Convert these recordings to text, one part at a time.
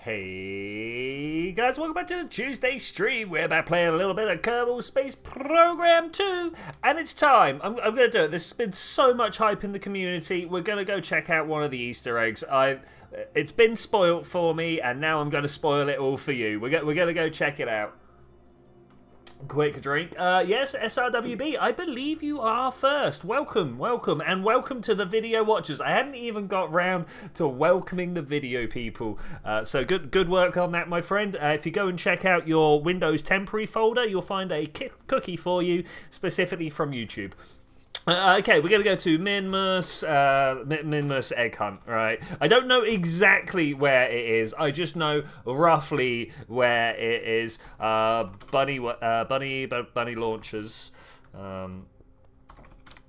Hey guys, welcome back to the Tuesday stream. We're back playing a little bit of Kerbal Space Program 2, and it's time. I'm going to do it. There's been so much hype in the community. We're going to go check out one of the Easter eggs. It's been spoiled for me, and now I'm going to spoil it all for you. We're going to go check it out. Quick drink. Yes, SRWB, I believe you are first. Welcome, and welcome to the video watchers. I hadn't even got round to welcoming the video people. So good work on that, my friend. If you go and check out your Windows temporary folder, you'll find a cookie for you, specifically from YouTube. Okay, we're going to go to MINMUS Egg Hunt, right? I don't know exactly where it is. I just know roughly where it is. Bunny launchers.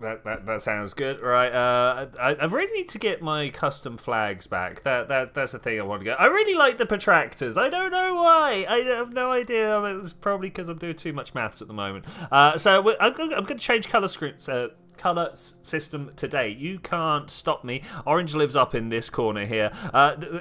That sounds good, right? I really need to get my custom flags back. That's the thing I want to get. I really like the protractors. I don't know why. I have no idea. I mean, it's probably because I'm doing too much maths at the moment. So I'm going to change color screens. Color system today. You can't stop me. Orange lives up in this corner here.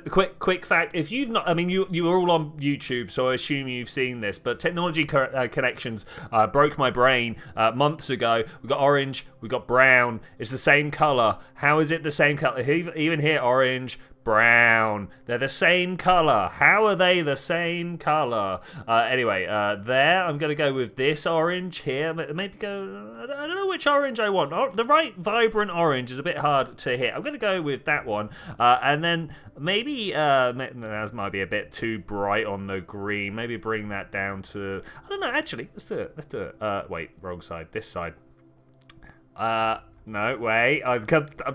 Quick fact: if you've not, I mean, you are all on YouTube, so I assume you've seen this. But technology connections broke my brain months ago. We got orange, we got brown. It's the same color. How is it the same color? Even here, orange, brown. They're the same color. How are they the same color? Anyway, there. I'm going to go with this orange here. Maybe go... I don't know which orange I want. The right vibrant orange is a bit hard to hit. I'm going to go with that one. And then maybe... that might be a bit too bright on the green. Maybe bring that down to... I don't know. Actually, let's do it. Wait, wrong side. This side. No, wait. I'm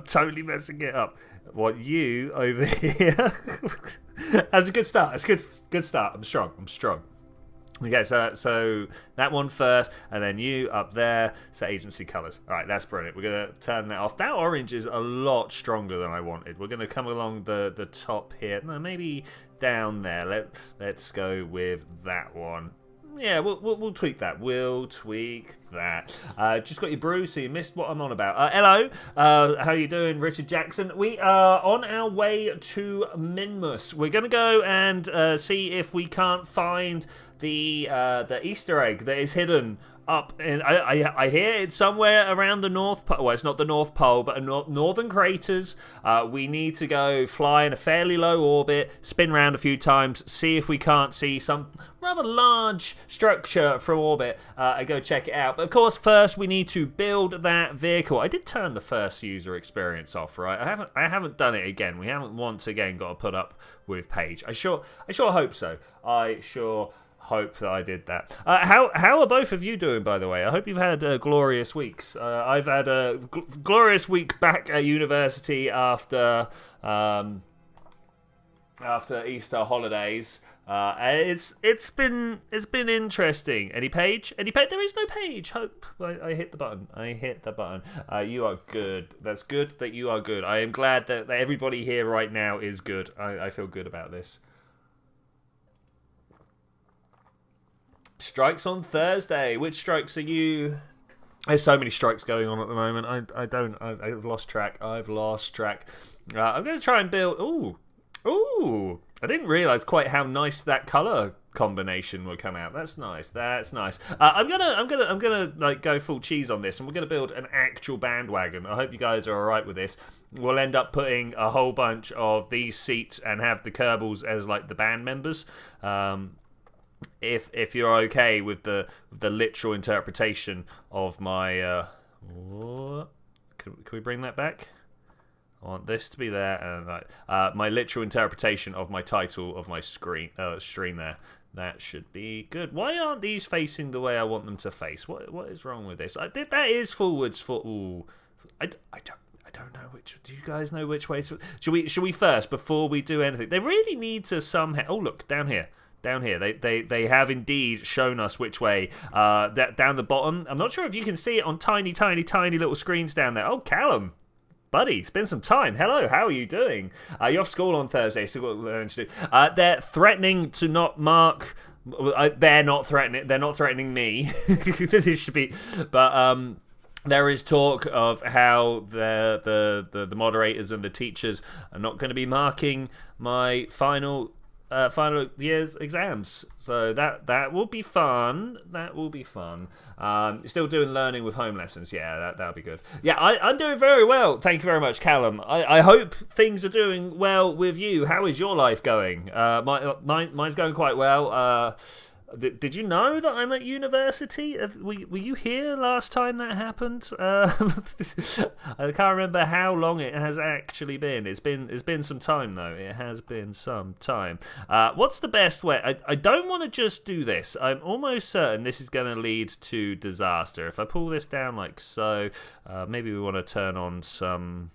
totally messing it up. What, you over here? That's a good start. It's good start. I'm strong. Okay, so that one first, and then you up there. So agency colors. All right, that's brilliant. We're gonna turn that off. That orange is a lot stronger than I wanted. We're gonna come along the top here. No, maybe down there. Let's go with that one. Yeah, we'll tweak that. We'll tweak that. Just got your brew, so you missed what I'm on about. Hello, how you doing, Richard Jackson? We are on our way to MINMUS. We're gonna go and see if we can't find the Easter egg that is hidden up in. I hear it's somewhere around the North Pole. Well, it's not the North Pole, but northern craters. We need to go fly in a fairly low orbit, spin around a few times, see if we can't see some rather large structure from orbit, and go check it out. But of course, first we need to build that vehicle. I did turn the first user experience off, right? I haven't done it again. We haven't once again got to put up with Page. I sure hope so. I sure hope that I did that. How are both of you doing, by the way? I hope you've had glorious weeks. I've had a glorious week back at university after Easter holidays. It's been interesting. Any page? There is no page. Hope. I hit the button. You are good. That's good that you are good. I am glad that everybody here right now is good. I feel good about this. Strikes on Thursday. Which strikes are you? There's so many strikes going on at the moment. I've lost track. I'm going to try and build. Ooh! I didn't realise quite how nice that colour combination will come out. That's nice. I'm gonna like go full cheese on this, and we're gonna build an actual bandwagon. I hope you guys are all right with this. We'll end up putting a whole bunch of these seats and have the Kerbals as like the band members. If you're okay with the literal interpretation of my can we bring that back? I want this to be there, and my literal interpretation of my title of my stream there. That should be good. Why aren't these facing the way I want them to face? What is wrong with this? That is forwards for. Ooh, I don't know which. Do you guys know which way? Should we first, before we do anything? They really need to somehow. Oh, look down here. They have indeed shown us which way. That down the bottom. I'm not sure if you can see it on tiny little screens down there. Oh, Callum, buddy, it's been some time. Hello, how are you doing? You're off school on Thursday, so what we're going to do. They're threatening to not mark. They're not threatening me. This should be, but there is talk of how the moderators and the teachers are not going to be marking my final final year's exams. So that will be fun. That will be fun. Still doing learning with home lessons. Yeah, that'll be good. Yeah, I'm doing very well. Thank you very much, Callum. I hope things are doing well with you. How is your life going? Mine's going quite well. Did you know that I'm at university? Were you here last time that happened? I can't remember how long it has actually been. It's been some time though. It has been some time. What's the best way? I don't want to just do this. I'm almost certain this is going to lead to disaster. If I pull this down like so, maybe we want to turn on some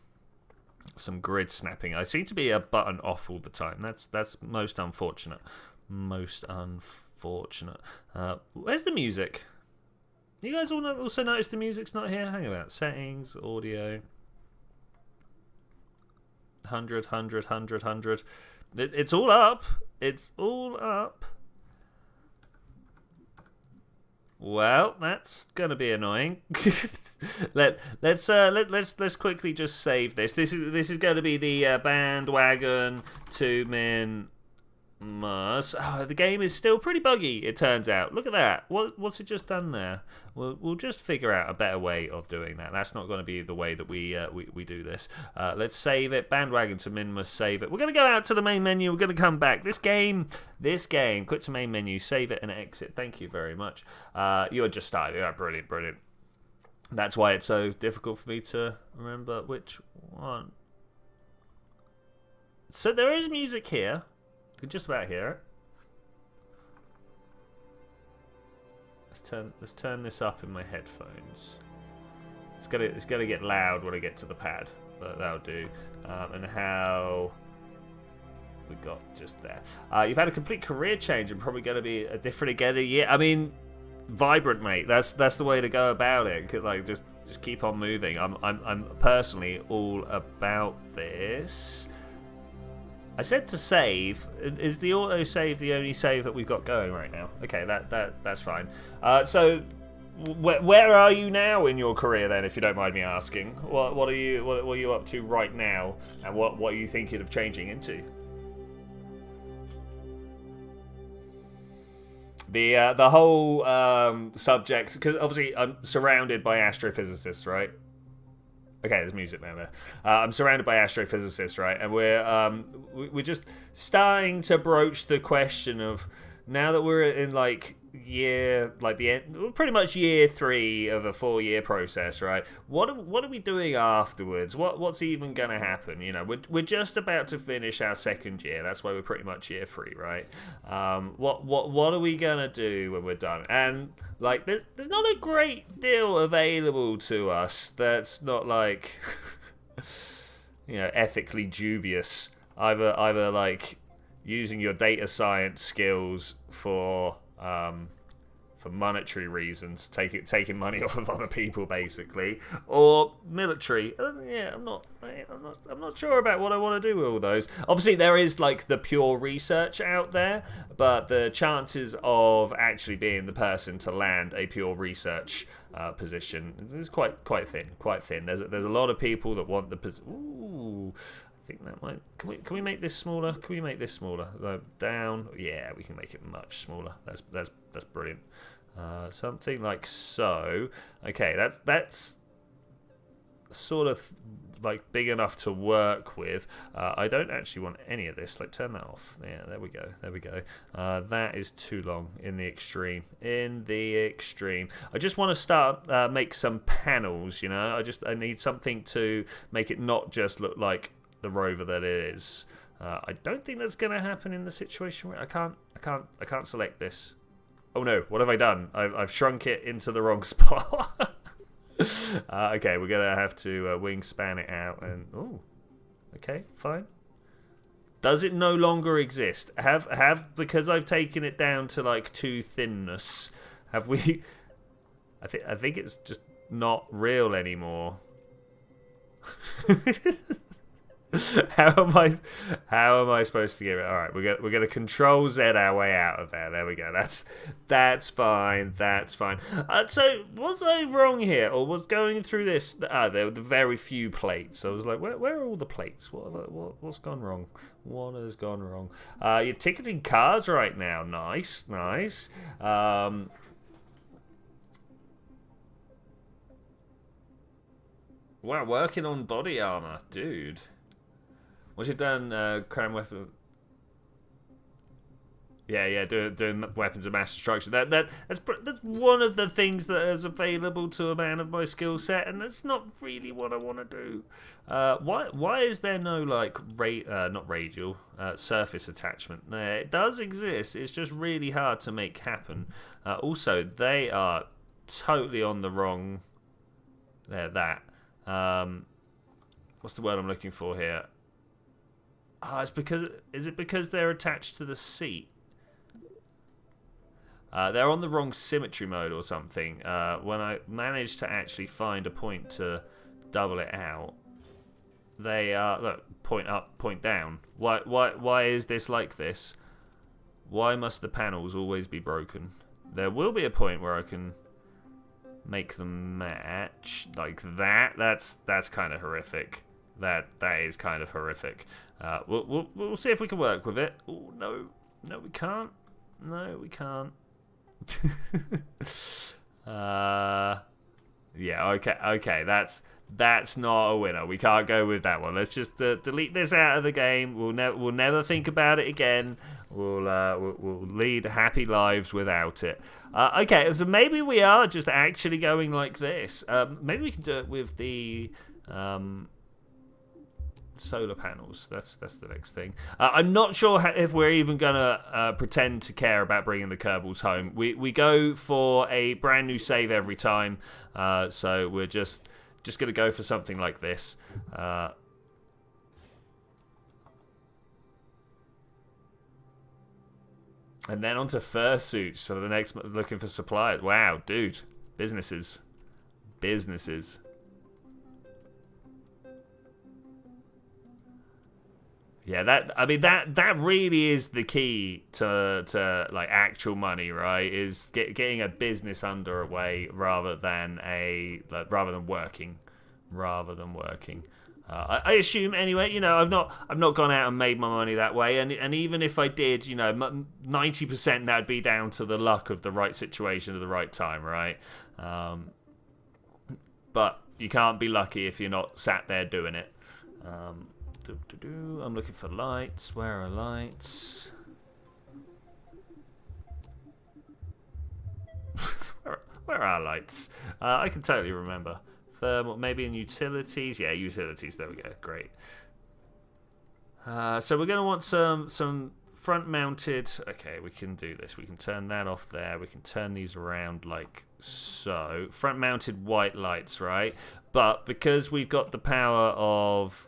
grid snapping. I seem to be a button off all the time. That's most unfortunate. Most unfortunate. Where's the music? You guys all also notice the music's not here? Hang about. Settings, audio. 100. It's all up. It's all up. Well, that's gonna be annoying. Let's quickly just save this. This is going to be the Bandwagon to MINMUS. Oh, the game is still pretty buggy, it turns out. Look at that. What's it just done there? We'll just figure out a better way of doing that. That's not going to be the way that we do this. Let's save it. Bandwagon to MINMUS, save it. We're going to go out to the main menu. We're going to come back. This game, quit to main menu, save it and exit. Thank you very much. You are just started. Yeah, brilliant. That's why it's so difficult for me to remember which one. So there is music here. You can just about hear it. Let's turn this up in my headphones. It's gonna get loud when I get to the pad, but that'll do. And how we got just there. You've had a complete career change and probably gonna be a different again a year. I mean, vibrant, mate. That's the way to go about it. Like just keep on moving. I'm personally all about this. I said to save. Is the auto save the only save that we've got going right now? Okay, that's fine. So where are you now in your career then, if you don't mind me asking? What are you up to right now, and what are you thinking of changing into? The whole subject, because obviously I'm surrounded by astrophysicists, right? Okay, there's music now there. I'm surrounded by astrophysicists, right? And we're just starting to broach the question of, now that we're in pretty much year 3 of a 4-year process, right? What are we doing afterwards? What's even going to happen? You know, we're just about to finish our 2nd year. That's why we're pretty much year 3, right? What are we gonna do when we're done? And like, there's not a great deal available to us that's not like, you know, ethically dubious. Either like using your data science skills for monetary reasons, taking money off of other people, basically, or military. Yeah, I'm not sure about what I want to do with all those. Obviously, there is like the pure research out there, but the chances of actually being the person to land a pure research position is quite thin. There's a lot of people that want the position. Ooh. I think that might. Can we make this smaller? Can we make this smaller? Down. Yeah, we can make it much smaller. That's brilliant. Something like so. Okay, that's sort of like big enough to work with. I don't actually want any of this. Like, turn that off. Yeah, there we go. That is too long in the extreme. I just want to start make some panels. You know, I need something to make it not just look like the rover that it is. I don't think that's going to happen in the situation where I can't select this. Oh no, what have I done? I've shrunk it into the wrong spot. Okay, we're going to have to wingspan it out. And oh, okay, fine. Does it no longer exist? Because I've taken it down to like 2 thinness, have we... I think it's just not real anymore. How am I supposed to get it? All right, we're gonna control Z our way out of there. There we go. That's fine. That's fine. So was I wrong here, or was going through this? There were the very few plates. I was like, where are all the plates? What's gone wrong? What has gone wrong? You're ticketing cars right now. Nice. Wow, working on body armor, dude. Once you've done cram weapon, yeah, doing weapons of mass destruction. That's one of the things that is available to a man of my skill set, and that's not really what I want to do. Why is there no like not radial surface attachment? It does exist. It's just really hard to make happen. Also, they are totally on the wrong. That. What's the word I'm looking for here? Is it because they're attached to the seat? They're on the wrong symmetry mode or something. When I managed to actually find a point to double it out, they look, point up, point down. Why is this like this? Why must the panels always be broken? There will be a point where I can make them match like that. That's kind of horrific. That is kind of horrific. We'll see if we can work with it. Oh no, we can't. No, we can't. Yeah, okay. That's not a winner. We can't go with that one. Let's just delete this out of the game. We'll never think about it again. We'll lead happy lives without it. Okay, so maybe we are just actually going like this. Maybe we can do it with the solar panels. That's the next thing. I'm not sure if we're even gonna pretend to care about bringing the Kerbals home. We go for a brand new save every time, so we're just gonna go for something like this. And then onto fursuits for the next, looking for suppliers. Wow, dude, businesses. Yeah, that really is the key to like actual money, right? Is getting a business underway rather than working. I assume anyway. You know, I've not gone out and made my money that way, and even if I did, you know, 90% that'd be down to the luck of the right situation at the right time, right? But you can't be lucky if you're not sat there doing it. I'm looking for lights. Where are lights? Where are lights? I can totally remember. Thermal, maybe in utilities. Yeah, utilities. There we go. Great. So we're going to want some front-mounted. Okay, we can do this. We can turn that off there. We can turn these around like so. Front-mounted white lights, right? But because we've got the power of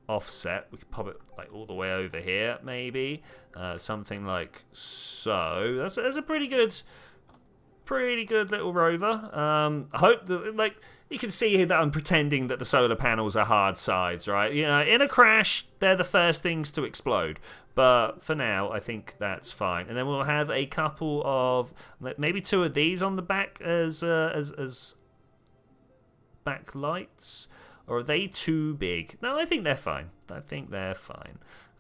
offset, we could pop it like all the way over here, maybe something like so. That's a pretty good little rover. I hope that, like, you can see that I'm pretending that the solar panels are hard sides, right? You know, in a crash, they're the first things to explode. But for now, I think that's fine. And then we'll have a couple of, maybe two of these on the back as backlights. Or are they too big? No, I think they're fine.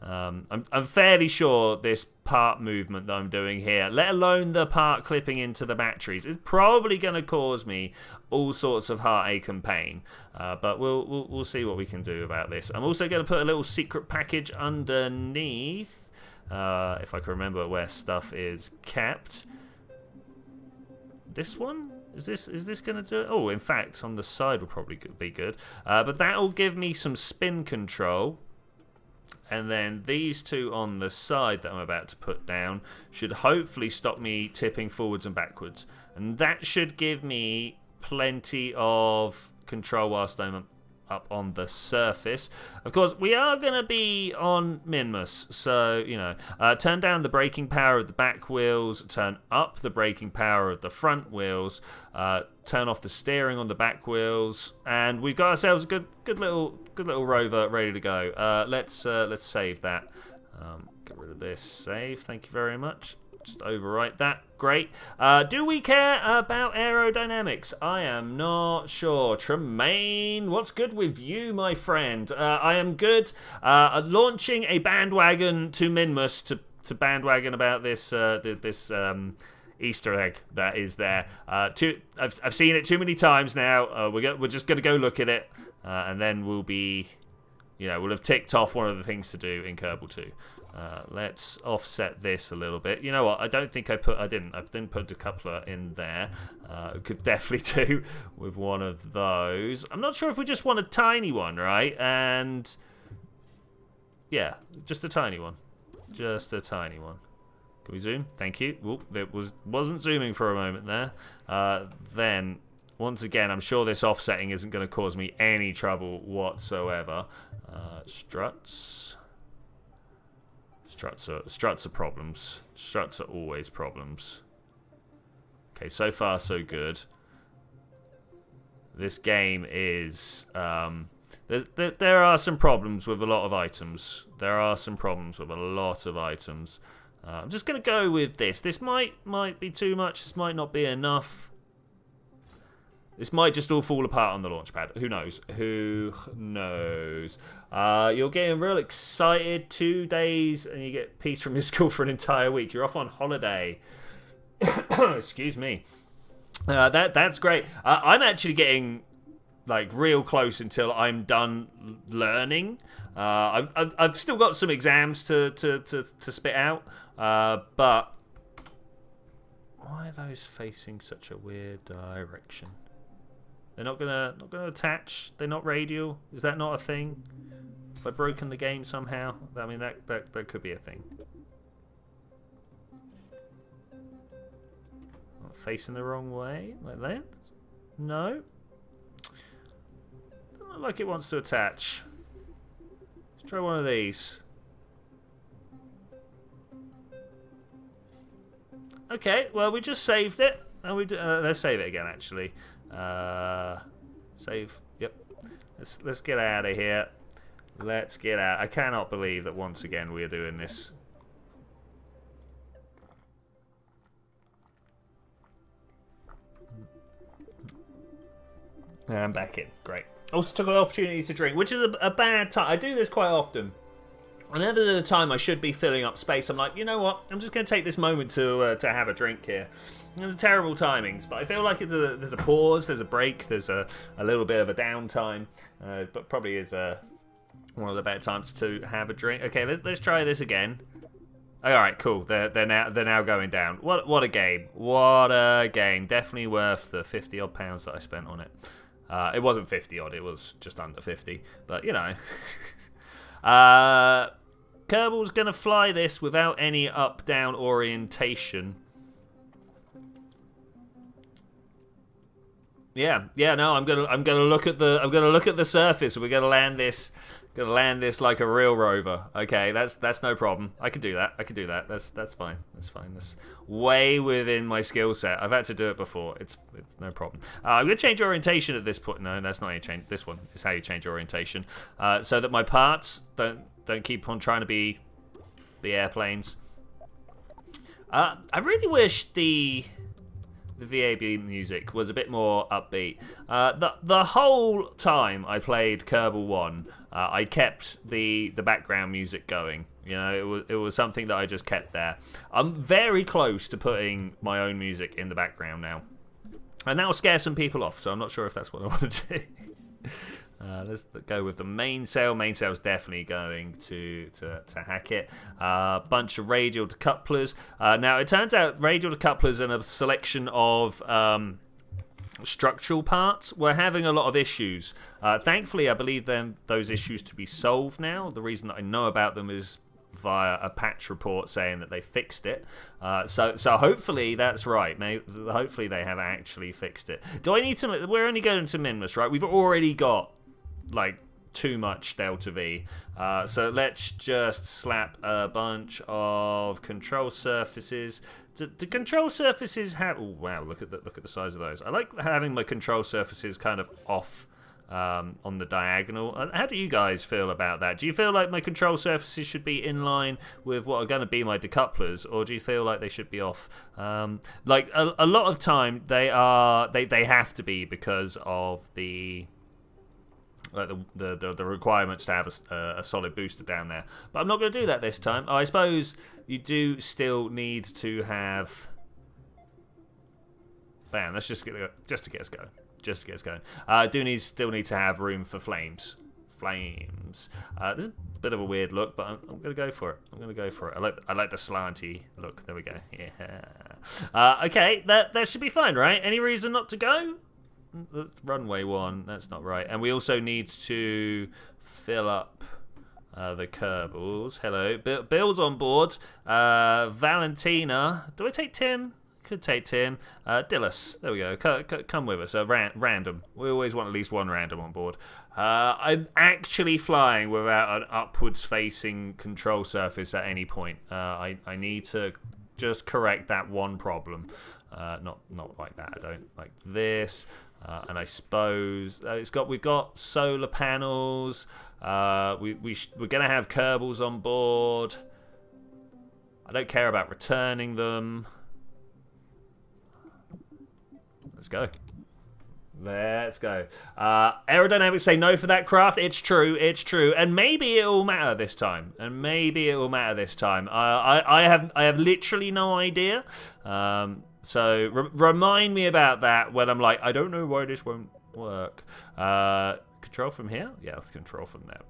I'm fairly sure this part movement that I'm doing here, let alone the part clipping into the batteries, is probably going to cause me all sorts of heartache and pain. But we'll see what we can do about this. I'm also going to put a little secret package underneath, if I can remember where stuff is kept. This one? Is this going to do it? Oh, in fact, on the side will probably be good. But that will give me some spin control. And then these two on the side that I'm about to put down should hopefully stop me tipping forwards and backwards. And that should give me plenty of control whilst I'm up on the surface. Of course, we are going to be on MINMUS, so, you know, turn down the braking power of the back wheels, turn up the braking power of the front wheels, turn off the steering on the back wheels, and we've got ourselves a good little rover ready to go. Let's save that. Get rid of this. Save. Thank you very much. Just overwrite that. Great. Do we care about aerodynamics? I am not sure. Tremaine, what's good with you, my friend? I am good. Launching a bandwagon to MINMUS to bandwagon about this Easter egg that is there. I've seen it too many times now. We're just going to go look at it, and then we'll have ticked off one of the things to do in Kerbal 2. Let's offset this a little bit. You know what? I don't think I didn't put a coupler in there. Could definitely do with one of those. I'm not sure if we just want a tiny one, right? And yeah, just a tiny one. Just a tiny one. Can we zoom? Thank you. Oop, it wasn't zooming for a moment there. Then once again, I'm sure this offsetting isn't going to cause me any trouble whatsoever. Struts. Struts are problems. Struts are always problems. Okay, so far so good. This game is... there are some problems with a lot of items. I'm just going to go with this. This might be too much. This might not be enough. This might just all fall apart on the launch pad. Who knows? Who knows? You're getting real excited. 2 days and you get peace from your school for an entire week. You're off on holiday. Excuse me. That's great. I'm actually getting like real close until I'm done learning. I've still got some exams to spit out. But why are those facing such a weird direction? They're not gonna attach. They're not radial. Is that not a thing? Have I broken the game somehow? I mean, that could be a thing. Not facing the wrong way like that. No. Doesn't look like it wants to attach. Let's try one of these. Okay. Well, we just saved it, and let's save it again. Actually. Save. Yep. Let's get out of here. Let's get out. I cannot believe that once again we are doing this. And I'm back in. Great. Also took an opportunity to drink, which is a bad time. I do this quite often. Whenever there's a time I should be filling up space, I'm like, you know what? I'm just going to take this moment to have a drink here. There's terrible timings, but I feel like there's a pause, there's a break, there's a little bit of a downtime, but probably is one of the better times to have a drink. Okay, let's try this again. All right, cool. They're now going down. What a game! What a game! Definitely worth the £50 odd that I spent on it. It wasn't 50 odd; it was just under 50. But you know. Kerbal's gonna fly this without any up-down orientation. Yeah. No, I'm gonna look at the surface. We're gonna land this like a real rover. Okay, that's no problem. I can do that. That's fine. That's way within my skill set. I've had to do it before. It's no problem. I'm gonna change orientation at this point. No, that's not how you change. This one is how you change orientation, so that my parts don't keep on trying to be the airplanes. I really wish the VAB music was a bit more upbeat. The whole time I played Kerbal 1, I kept the background music going. You know, it was something that I just kept there. I'm very close to putting my own music in the background now, and that will scare some people off. So I'm not sure if that's what I want to do. Let's go with the mainsail. Mainsail's definitely going to hack it. Bunch of radial decouplers. Now, it turns out radial decouplers and a selection of structural parts were having a lot of issues. Thankfully, I believe those issues to be solved now. The reason that I know about them is via a patch report saying that they fixed it. So hopefully that's right. Hopefully they have actually fixed it. Do I need to... We're only going to MINMUS, right? We've already got like too much delta V. So let's just slap a bunch of control surfaces. Do control surfaces have? Oh wow! Look at the size of those. I like having my control surfaces kind of off on the diagonal. How do you guys feel about that? Do you feel like my control surfaces should be in line with what are going to be my decouplers, or do you feel like they should be off? Like a lot of time they have to be because of the requirements to have a solid booster down there. But I'm not going to do that this time. I suppose you do still need to have. Bam! Let's just to get us going. Just to get us going. Still need to have room for flames. This is a bit of a weird look, but I'm going to go for it. I like the slanty look. There we go. Yeah. Okay, that should be fine, right? Any reason not to go? Runway 1. That's not right. And we also need to fill up the Kerbals. Hello. Bill's on board. Valentina. Do I take Tim? Could take Tim. Dillis. There we go. Come with us. Random. We always want at least one random on board. I'm actually flying without an upwards facing control surface at any point. I need to just correct that one problem. Not like that. I don't like this. And I suppose we've got solar panels. We're gonna have Kerbals on board. I don't care about returning them. Let's go. Aerodynamics say no for that craft. It's true. And maybe it'll matter this time. I have literally no idea. So remind me about that when I'm like, I don't know why this won't work. Control from here? Yeah, let's control from there.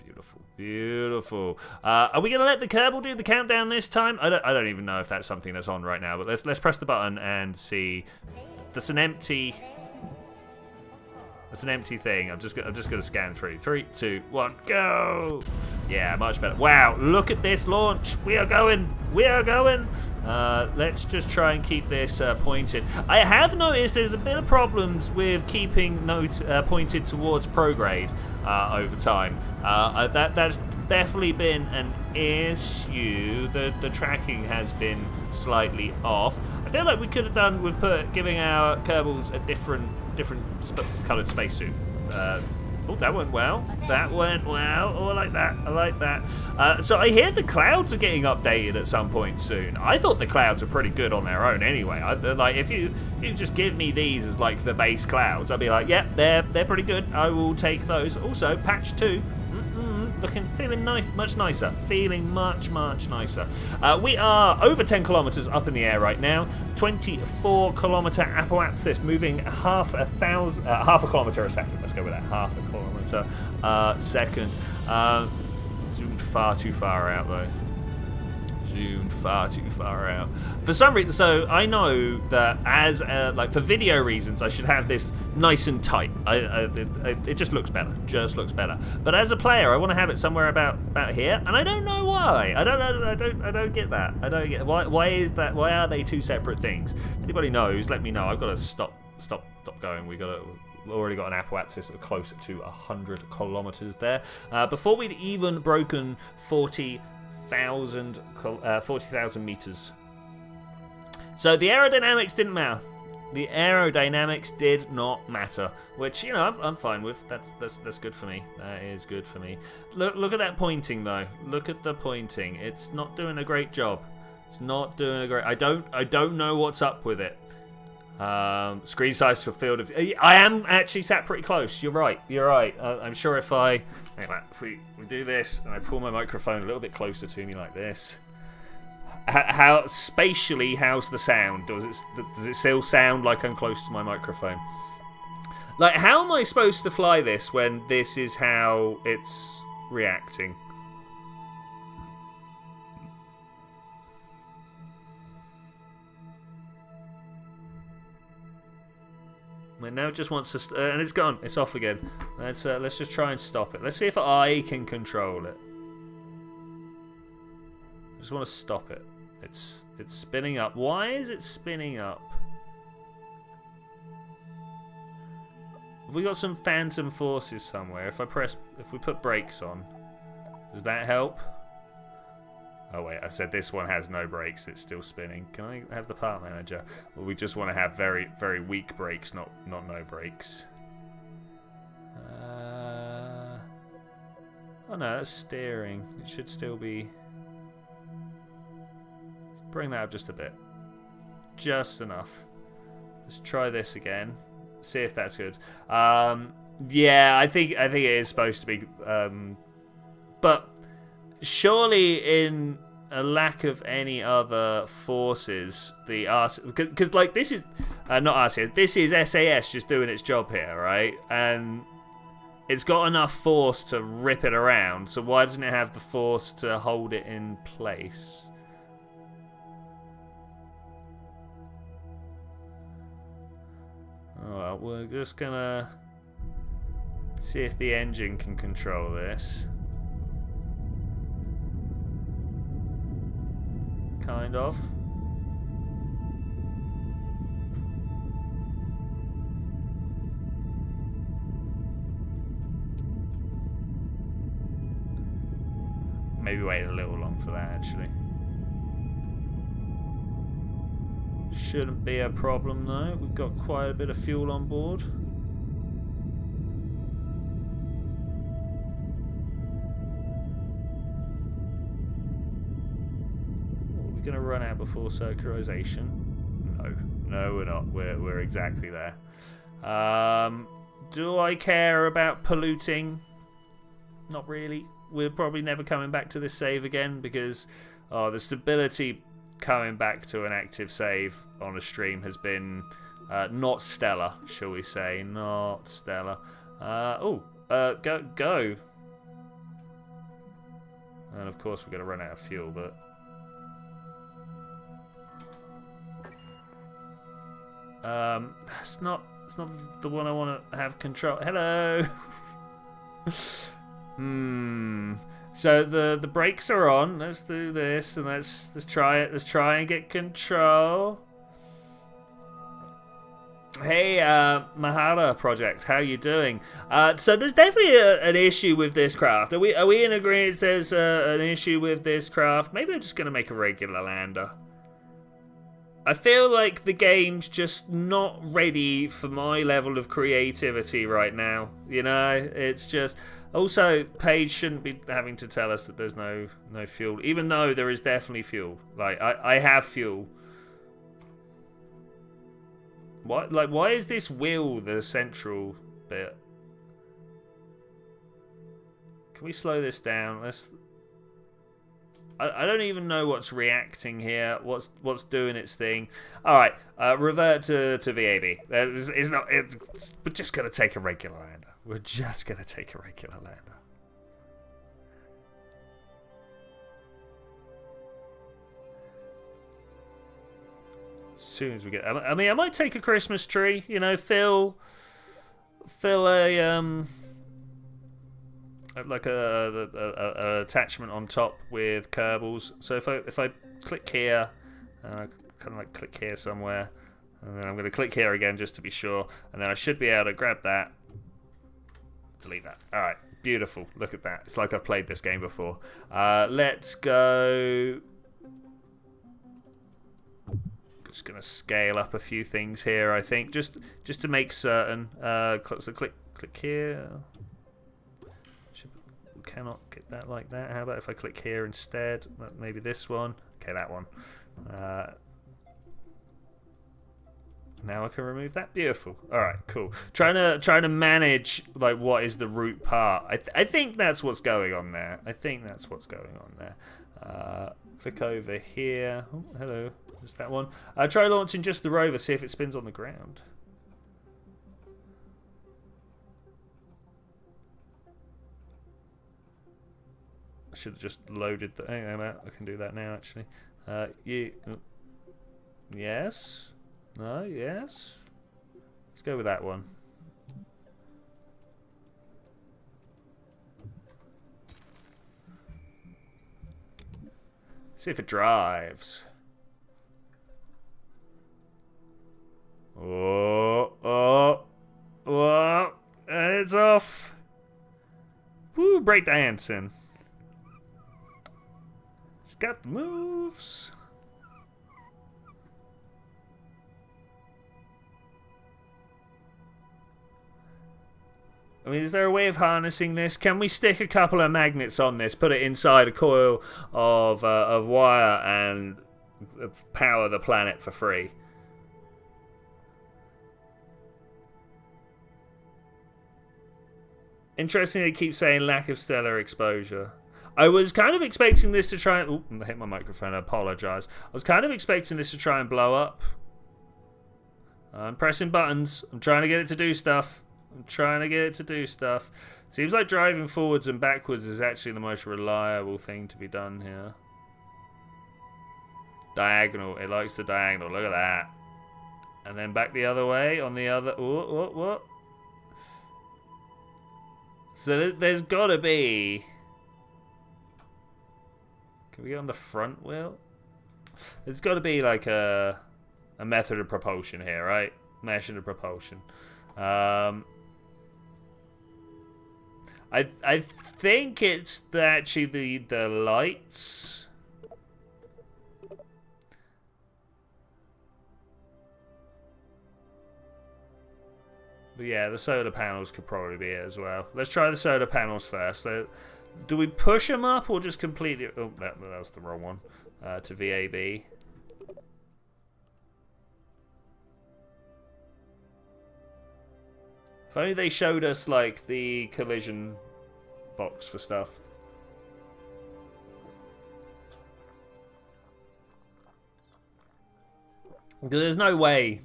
Beautiful. Are we gonna let the Kerbal do the countdown this time? I don't even know if that's something that's on right now. But let's press the button and see. That's an empty thing. I'm just gonna scan through. 3, 2, 1, go! Yeah, much better. Wow, look at this launch. We are going. Let's just try and keep this pointed. I have noticed there's a bit of problems with keeping pointed towards prograde over time. That's definitely been an issue. The tracking has been slightly off. I feel like we could have done with giving our Kerbals a different coloured spacesuit. Oh, that went well. Oh, I like that. So I hear the clouds are getting updated at some point soon. I thought the clouds were pretty good on their own anyway. Like if you just give me these as like the base clouds, I'd be like, yeah, they're pretty good. I will take those. Also, patch 2. Feeling nice, much nicer. Feeling much nicer. We are over 10 kilometers up in the air right now. 24-kilometer apoapsis, moving half a kilometer a second. Let's go with that. Half a kilometer a second. Zoomed far too far out though. For some reason, so I know that as like for video reasons, I should have this nice and tight. It just looks better. But as a player, I want to have it somewhere about here, and I don't know why. I don't get that. I don't get why is that? Why are they two separate things? If anybody knows, let me know. I've got to stop going. We've already got an apoapsis closer to 100 kilometers there. Before we'd even broken 40,000 meters. So the aerodynamics didn't matter. The aerodynamics did not matter, which I'm fine with. That's good for me. That is good for me. Look at that pointing though. Look at the pointing. It's not doing a great job. I don't know what's up with it. Screen size for field of. I am actually sat pretty close. You're right. I'm sure if we do this and I pull my microphone a little bit closer to me like this. How spatially? How's the sound? Does it still sound like I'm close to my microphone? Like, how am I supposed to fly this when this is how it's reacting? It now just wants to, and it's gone. It's off again. Let's just try and stop it. Let's see if I can control it. I just want to stop it. It's spinning up. Why is it spinning up? we got some phantom forces somewhere. If we put brakes on, does that help? Oh wait, I said this one has no brakes. It's still spinning. Can I have the part manager? Well, we just want to have very, very weak brakes, not no brakes. Oh no, that's steering. It should still be. Let's bring that up just a bit, just enough. Let's try this again. See if that's good. Yeah, I think it is supposed to be. But surely in a lack of any other forces, the because like this is not RCS. This is SAS just doing its job here, right? And it's got enough force to rip it around. So why doesn't it have the force to hold it in place? Alright, we're just gonna see if the engine can control this. Kind of. Maybe wait a little long for that, actually. Shouldn't be a problem though. We've got quite a bit of fuel on board. Are we going to run out before circularization? No, we're not. We're exactly there. Do I care about polluting? Not really. We're probably never coming back to this save again because the stability coming back to an active save on a stream has been not stellar, shall we say. Not stellar. Go. And of course we're going to run out of fuel, but... it's not the one I want to have control. Hello! So the brakes are on. Let's do this and let's try it. Let's try and get control. Hey, Mahara Project, how you doing? So there's definitely an issue with this craft. Are we in agreement? There's an issue with this craft. Maybe I'm just gonna make a regular lander. I feel like the game's just not ready for my level of creativity right now. You know, it's just. Also, Paige shouldn't be having to tell us that there's no fuel, even though there is definitely fuel. Like I have fuel. What? Like, why is this wheel the central bit? Can we slow this down? Let's. I don't even know what's reacting here. What's doing its thing? All right, revert to VAB. We're just gonna take a regular lander. We're just gonna take a regular lander. As soon as we get, I mean, I might take a Christmas tree. You know, fill a like a attachment on top with Kerbals. So if I click here, kind of like click here somewhere, and then I'm going to click here again just to be sure, and then I should be able to grab that, delete that. All right, beautiful. Look at that. It's like I've played this game before. Let's go. Just going to scale up a few things here, I think, just to make certain. So click here. Cannot get that like that. How about if I click here instead? Maybe this one. Okay, that one. Now I can remove that. Beautiful. All right, cool. Trying to manage like what is the root part. I think that's what's going on there. Click over here. Oh, hello. Just that one. Try launching just the rover. See if it spins on the ground. I should have just loaded the... Hang on, I can do that now, actually. Yes. No, yes. Let's go with that one. See if it drives. Oh. Heads off. Woo, breakdancing. He's got the moves. I mean, is there a way of harnessing this? Can we stick a couple of magnets on this, put it inside a coil of wire, and power the planet for free? Interesting, they keep saying lack of stellar exposure. I was kind of expecting this to try and... Ooh, I hit my microphone, I apologise. I was kind of expecting this to try and blow up. I'm pressing buttons. I'm trying to get it to do stuff. Seems like driving forwards and backwards is actually the most reliable thing to be done here. Diagonal. It likes the diagonal. Look at that. And then back the other way on the other... What? So there's got to be... Can we get on the front wheel? There's got to be like a method of propulsion here, right? Method of propulsion. I think it's actually the lights. But yeah, the solar panels could probably be it as well. Let's try the solar panels first. Do we push them up or just completely... Oh, that was the wrong one. To VAB. If only they showed us, like, the collision box for stuff. Because there's no way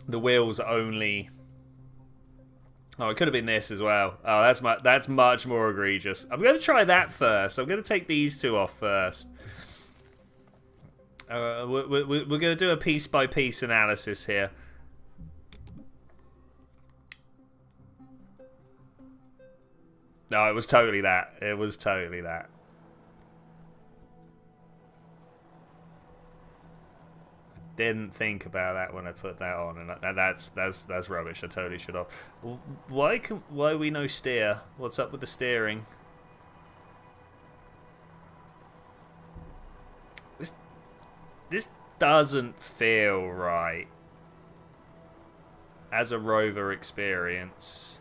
the wheels are only... Oh, it could have been this as well. Oh, that's much more egregious. I'm going to try that first. I'm going to take these two off first. We're going to do a piece-by-piece analysis here. No, it was totally that. It was totally that. Didn't think about that when I put that on, and that's rubbish. I totally should have. Why we no steer? What's up with the steering? This doesn't feel right as a rover experience.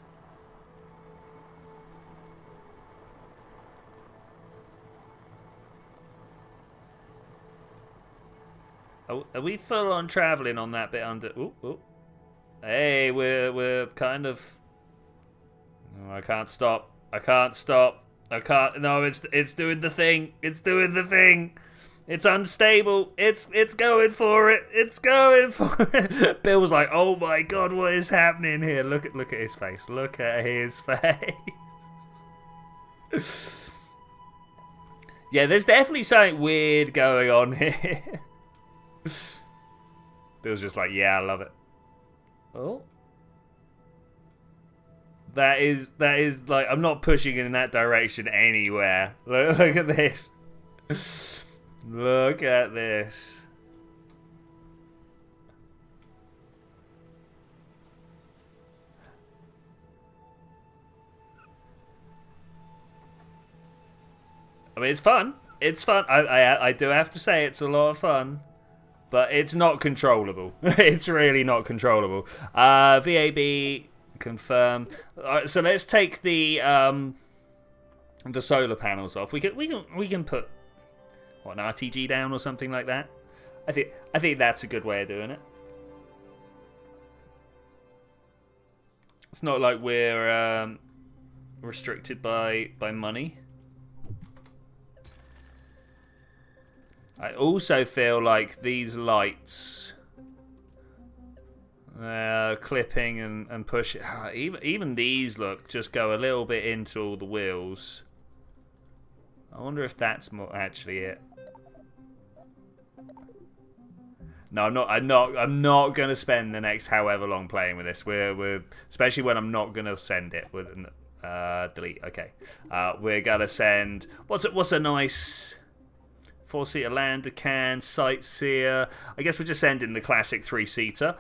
Are we full on traveling on that bit under? Ooh. Hey, we're kind of. Oh, I can't stop. No, it's doing the thing. It's unstable. It's going for it. Bill's like, oh my god, what is happening here? Look at his face. Yeah, there's definitely something weird going on here. Bill's just like, yeah, I love it. Oh. That is like, I'm not pushing in that direction anywhere. Look at this. Look at this. I mean, it's fun. I do have to say it's a lot of fun. But it's not controllable. It's really not controllable. VAB confirm. So let's take the solar panels off. We can put what, an RTG down or something like that. I think that's a good way of doing it. It's not like we're restricted by money. I also feel like these lights, clipping and pushing, even these just go a little bit into all the wheels. I wonder if that's more actually it. No, I'm not going to spend the next however long playing with this. We're especially when I'm not going to send it with delete. Okay, we're gonna send what's a nice. 4-seater lander can, sightseer. I guess we're just sending the classic 3-seater.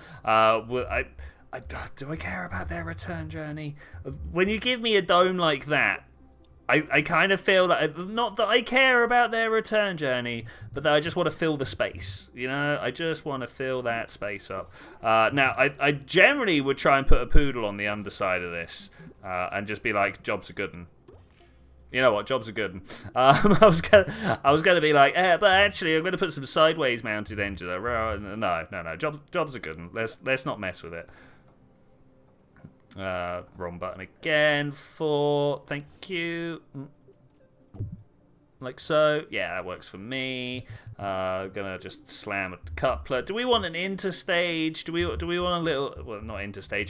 Do I care about their return journey? When you give me a dome like that, I kind of feel like, not that I care about their return journey, but that I just want to fill the space. You know, I just want to fill that space up. Now, I generally would try and put a poodle on the underside of this and just be like, jobs are good. You know what? Jobs are good. I was gonna be like, but actually, I'm gonna put some sideways mounted engine. No. Jobs are good. Let's not mess with it. Wrong button again. Thank you. Like so. Yeah, that works for me. Gonna just slam a coupler. Do we want an interstage? Do we want a little? Well, not interstage.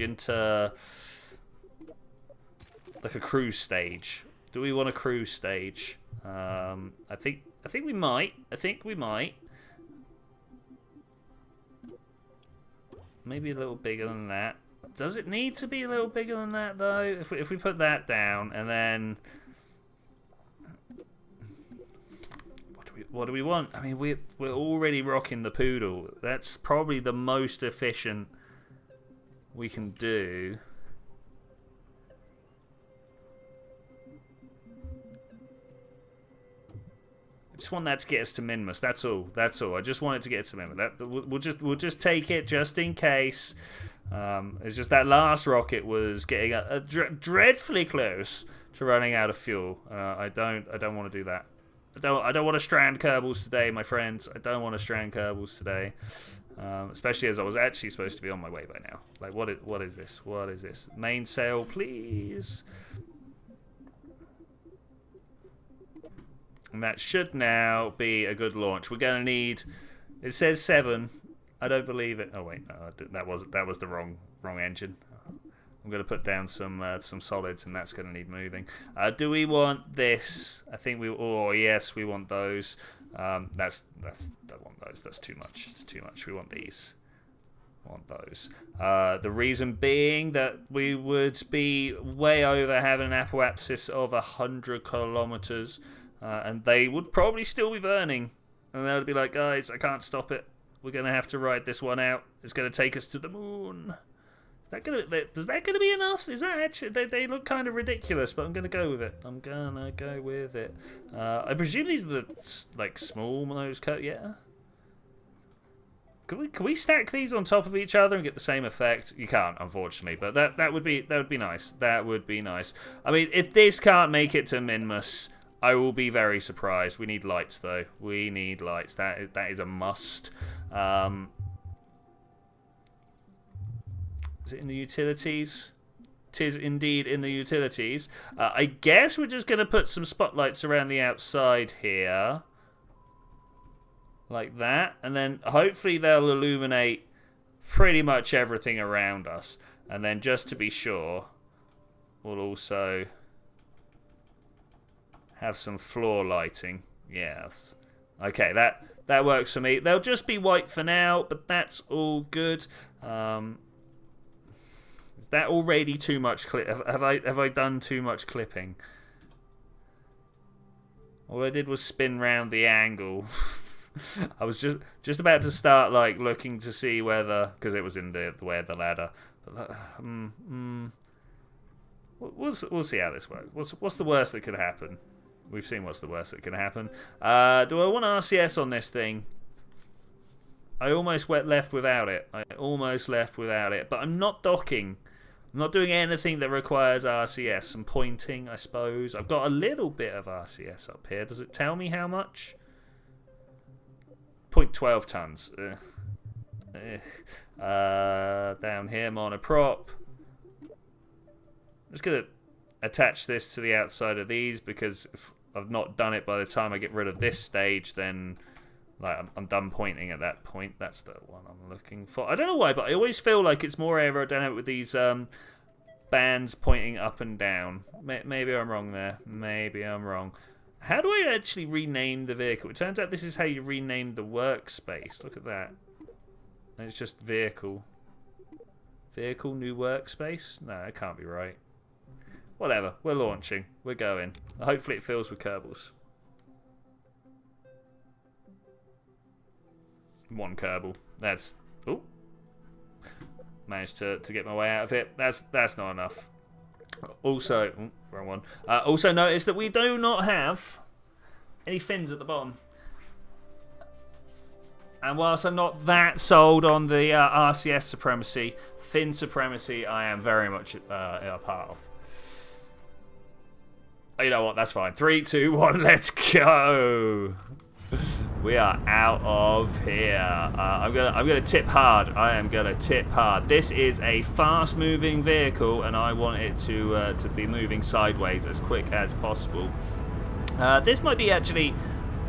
Like a cruise stage. Do we want a cruise stage? I think we might. Maybe a little bigger than that. Does it need to be a little bigger than that though? If we put that down and then what do we want? I mean, we're already rocking the poodle. That's probably the most efficient we can do. Just want that to get us to MINMUS. That's all. I just want it to get us to MINMUS. We'll just take it just in case. It's just that last rocket was getting dreadfully close to running out of fuel. I don't want to do that. I don't want to strand Kerbals today, my friends. I don't want to strand Kerbals today. Especially as I was actually supposed to be on my way by now. Like, what is this? What is this? Mainsail, please. And that should now be a good launch. We're going to need... It says 7. I don't believe it. Oh, wait. No, that was the wrong engine. I'm going to put down some solids, and that's going to need moving. Do we want this? I think we... Oh, yes, we want those. Don't want those. That's too much. It's too much. We want these. Want those. The reason being that we would be way over having an apoapsis of 100 kilometers. And they would probably still be burning. And they would be like, guys, I can't stop it. We're going to have to ride this one out. It's going to take us to the moon. Is that going to be enough? Is that actually... They look kind of ridiculous, but I'm going to go with it. I presume these are the, like, small nose cut. Yeah. Can we stack these on top of each other and get the same effect? You can't, unfortunately, but that would be nice. That would be nice. I mean, if this can't make it to MINMUS, I will be very surprised. We need lights, though. We need lights. That is a must. Is it in the utilities? Tis indeed in the utilities. I guess we're just going to put some spotlights around the outside here. Like that. And then hopefully they'll illuminate pretty much everything around us. And then just to be sure, we'll also... have some floor lighting. Yes. Okay, that works for me. They'll just be white for now, but that's all good. Is that already too much clip? Have I done too much clipping? All I did was spin round the angle. I was just about to start like looking to see whether, because it was in the way of the ladder. But, we'll see how this works. What's the worst that could happen? We've seen what's the worst that can happen. Do I want RCS on this thing? I almost left without it. But I'm not docking. I'm not doing anything that requires RCS. I'm pointing, I suppose. I've got a little bit of RCS up here. Does it tell me how much? 0.12 tons. Down here, monoprop. I'm just going to attach this to the outside of these because if I've not done it by the time I get rid of this stage, then like I'm done pointing at that point. That's the one I'm looking for. I don't know why, but I always feel like it's more aerodynamic with these bands pointing up and down. Maybe I'm wrong there. Maybe I'm wrong. How do I actually rename the vehicle? It turns out this is how you rename the workspace. Look at that. And it's just vehicle. Vehicle, new workspace? No, that can't be right. Whatever, we're launching. We're going. Hopefully it fills with Kerbals. One Kerbal. That's... Oh. managed to get my way out of it. That's not enough. Also, wrong one. Also notice that we do not have any fins at the bottom. And whilst I'm not that sold on the RCS supremacy, fin supremacy I am very much a part of. You know what? That's fine. 3, 2, 1. Let's go. We are out of here. I'm gonna tip hard. I am gonna tip hard. This is a fast-moving vehicle, and I want it to be moving sideways as quick as possible. This might be actually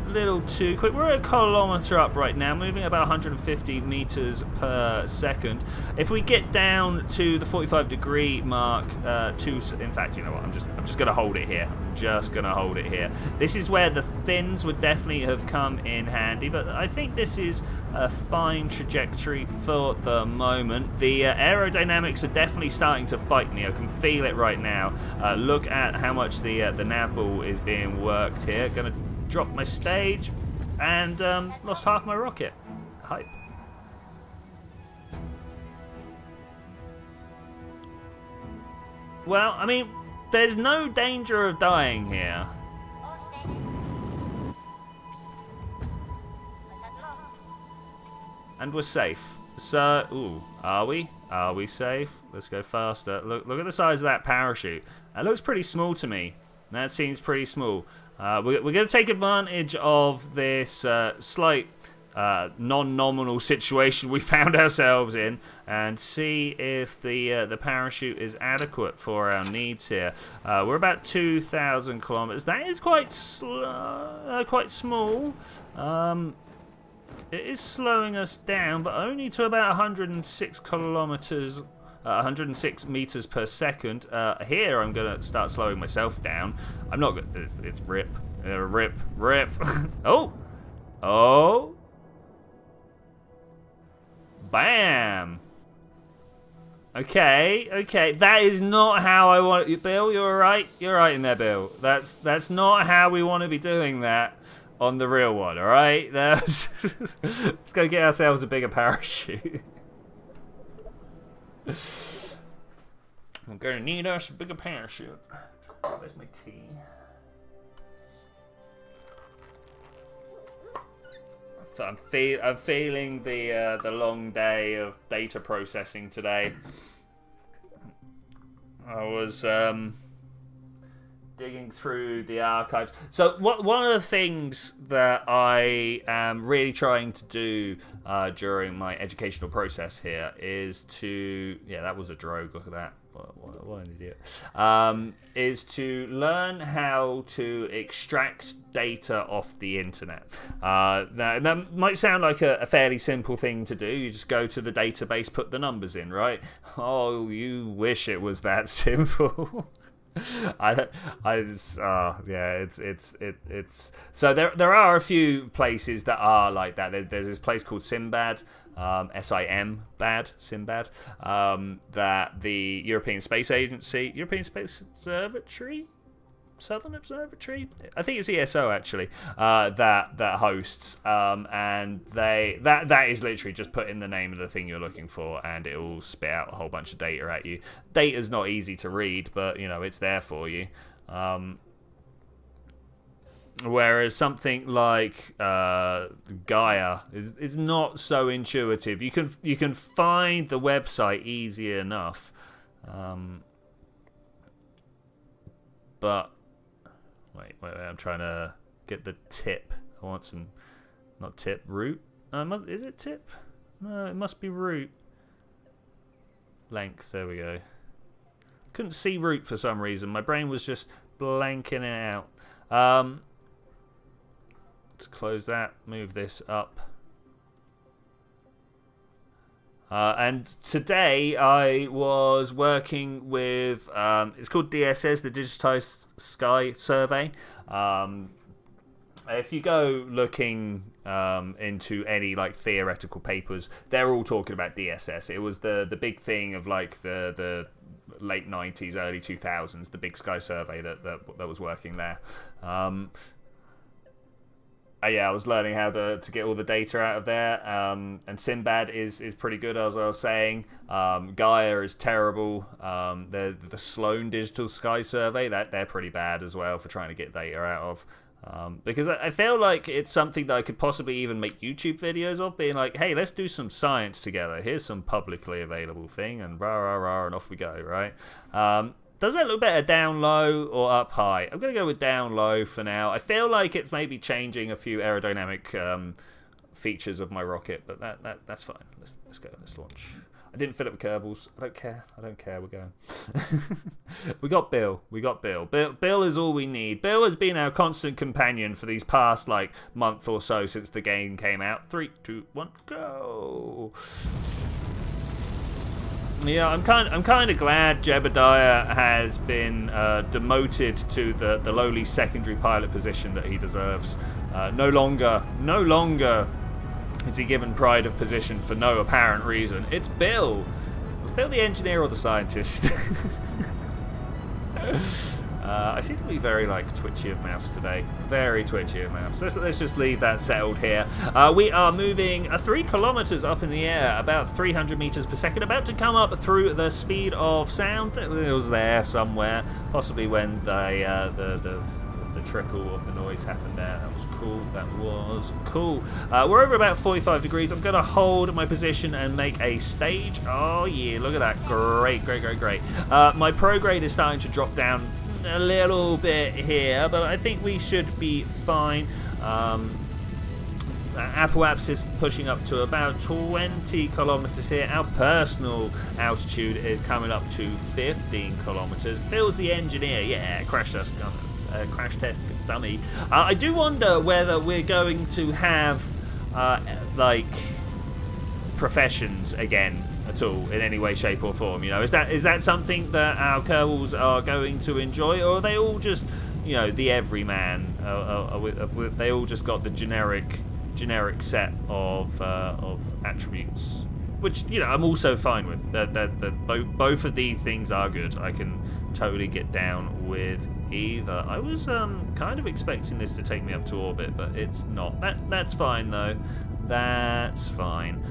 a little too quick. We're a kilometer up right now, moving about 150 meters per second. If we get down to the 45-degree mark, in fact, you know what? I'm just gonna hold it here. Just gonna hold it here. This is where the fins would definitely have come in handy, but I think this is a fine trajectory for the moment. The aerodynamics are definitely starting to fight me. I can feel it right now. Look at how much the nav ball is being worked here. Gonna drop my stage and lost half my rocket. Hype. Well, I mean, there's no danger of dying here. And we're safe. So, ooh, are we? Are we safe? Let's go faster. Look at the size of that parachute. That looks pretty small to me. That seems pretty small. We're going to take advantage of this slight non-nominal situation we found ourselves in and see if the parachute is adequate for our needs here. We're about 2,000 kilometers. That is quite small. It is slowing us down, but only to about 106 kilometers. 106 meters per second. Here, I'm gonna start slowing myself down. I'm not gonna. It's rip, rip. Oh. Bam. Okay. That is not how I want it. Bill, you're right. You're right in there, Bill. That's not how we want to be doing that on the real one. All right. Let's go get ourselves a bigger parachute. I'm gonna need us a bigger parachute. Where's my tea? I'm feeling the long day of data processing today. I was digging through the archives. So one of the things that I am really trying to do during my educational process here is to... Yeah, that was a drogue. Look at that. What an idiot. Is to learn how to extract data off the internet. Now, that might sound like a fairly simple thing to do. You just go to the database, put the numbers in, right? Oh, you wish it was that simple. It's so there are a few places that are like that. There's this place called Sinbad, Sinbad, that the European Space Observatory, Southern Observatory, I think it's ESO actually, that hosts, and that is literally just put in the name of the thing you're looking for, and it will spit out a whole bunch of data at you. Data's not easy to read, but you know it's there for you. Whereas something like Gaia is not so intuitive. You can find the website easy enough, but wait, I'm trying to get the tip. I want some, not tip, root. Is it tip? No, it must be root. Length, there we go. Couldn't see root for some reason. My brain was just blanking it out. Let's close that, move this up. And today I was working with, it's called DSS, the Digitized Sky Survey. If you go looking into any like theoretical papers, they're all talking about DSS. It was the big thing of like the late 90s, early 2000s, the Big Sky Survey that was working there. Yeah, I was learning how to get all the data out of there. And Sinbad is pretty good, as I was saying. Gaia is terrible. The Sloan Digital Sky Survey, they're pretty bad as well for trying to get data out of. Because I feel like it's something that I could possibly even make YouTube videos of, being like, hey, let's do some science together. Here's some publicly available thing, and rah, rah, rah, and off we go, right? Does that look better down low or up high? I'm going to go with down low for now. I feel like it's maybe changing a few aerodynamic features of my rocket, but that's fine. Let's go. Let's launch. I didn't fill it with Kerbals. I don't care. We're going. We got Bill. Bill is all we need. Bill has been our constant companion for these past month or so since the game came out. 3, 2, 1, go. Yeah, I'm kind of glad Jebediah has been demoted to the lowly secondary pilot position that he deserves. No longer is he given pride of position for no apparent reason. It's Bill. Was Bill the engineer or the scientist? I seem to be very twitchy of mouse today. Very twitchy of mouse. Let's just leave that settled here. We are moving 3 kilometers up in the air, about 300 meters per second, about to come up through the speed of sound. It was there somewhere, possibly when the trickle of the noise happened there. That was cool. We're over about 45 degrees. I'm going to hold my position and make a stage. Oh yeah, look at that. Great. My prograde is starting to drop down a little bit here, but I think we should be fine. Apoapsis is pushing up to about 20 kilometers here. Our personal altitude is coming up to 15 kilometers. Bill's the engineer. Yeah, crash test dummy. I do wonder whether we're going to have professions again at all in any way, shape or form. Is that something that our Kerbals are going to enjoy, or are they all just the everyman? They all just got the generic set of attributes, which I'm also fine with. Both of these things are good. I can totally get down with either. I was kind of expecting this to take me up to orbit, but it's not. That's fine though. That's fine.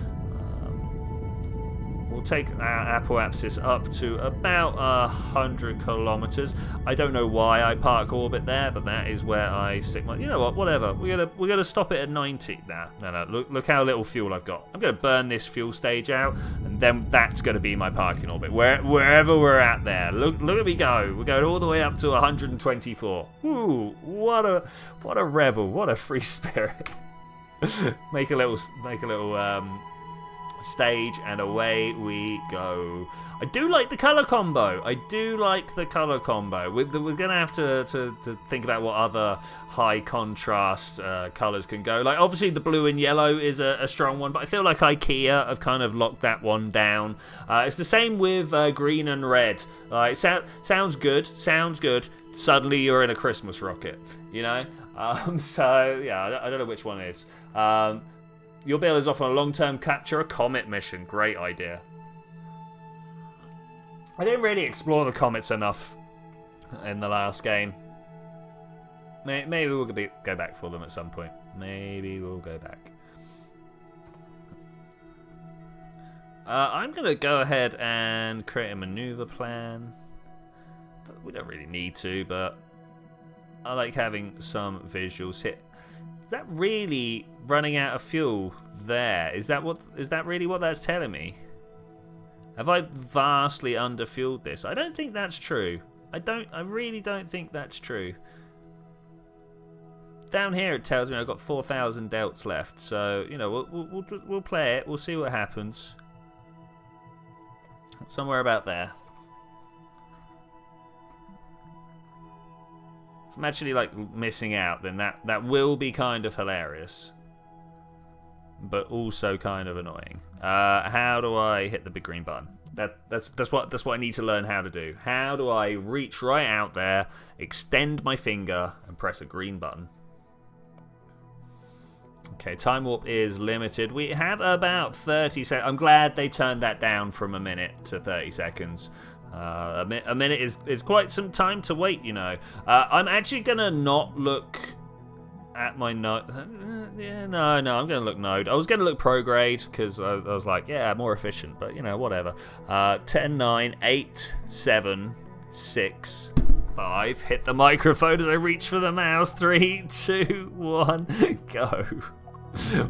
We'll take our apoapsis up to about 100 kilometers. I don't know why I park orbit there, but that is where I stick my. You know what? Whatever. We're gonna stop it at 90. No. Look how little fuel I've got. I'm gonna burn this fuel stage out, and then that's gonna be my parking orbit. Wherever we're at there. Look at me go. We're going all the way up to 124. Ooh, what a rebel. What a free spirit. Make a little stage, and away we go. I do like the colour combo. We're going to have to think about what other high contrast colours can go. Obviously the blue and yellow is a strong one, but I feel like IKEA have kind of locked that one down. It's the same with green and red. Sounds good. Suddenly you're in a Christmas rocket, so yeah, I don't know which one it is. Your Bill is off on a long-term capture a comet mission. Great idea. I didn't really explore the comets enough in the last game. Maybe we'll go back for them at some point. Maybe we'll go back. I'm going to go ahead and create a maneuver plan. We don't really need to, but I like having some visuals here. Is that really running out of fuel there? Is that really what that's telling me? Have I vastly underfueled this? I don't think that's true. I really don't think that's true. Down here it tells me I've got 4,000 delts left, so we'll play it. We'll see what happens. Somewhere about there. If I'm actually missing out, then that will be kind of hilarious, but also kind of annoying. How do I hit the big green button? That's what I need to learn how to do. How do I reach right out there, extend my finger, and press a green button? Okay, time warp is limited. We have about 30 seconds. I'm glad they turned that down from a minute to 30 seconds. A minute is quite some time to wait, I'm actually going to not look at my node. Yeah, no, I'm going to look node. I was going to look prograde because I was like, yeah, more efficient, but you know, whatever. 10, 9, 8, 7, 6, 5. Hit the microphone as I reach for the mouse. 3, 2, 1, go.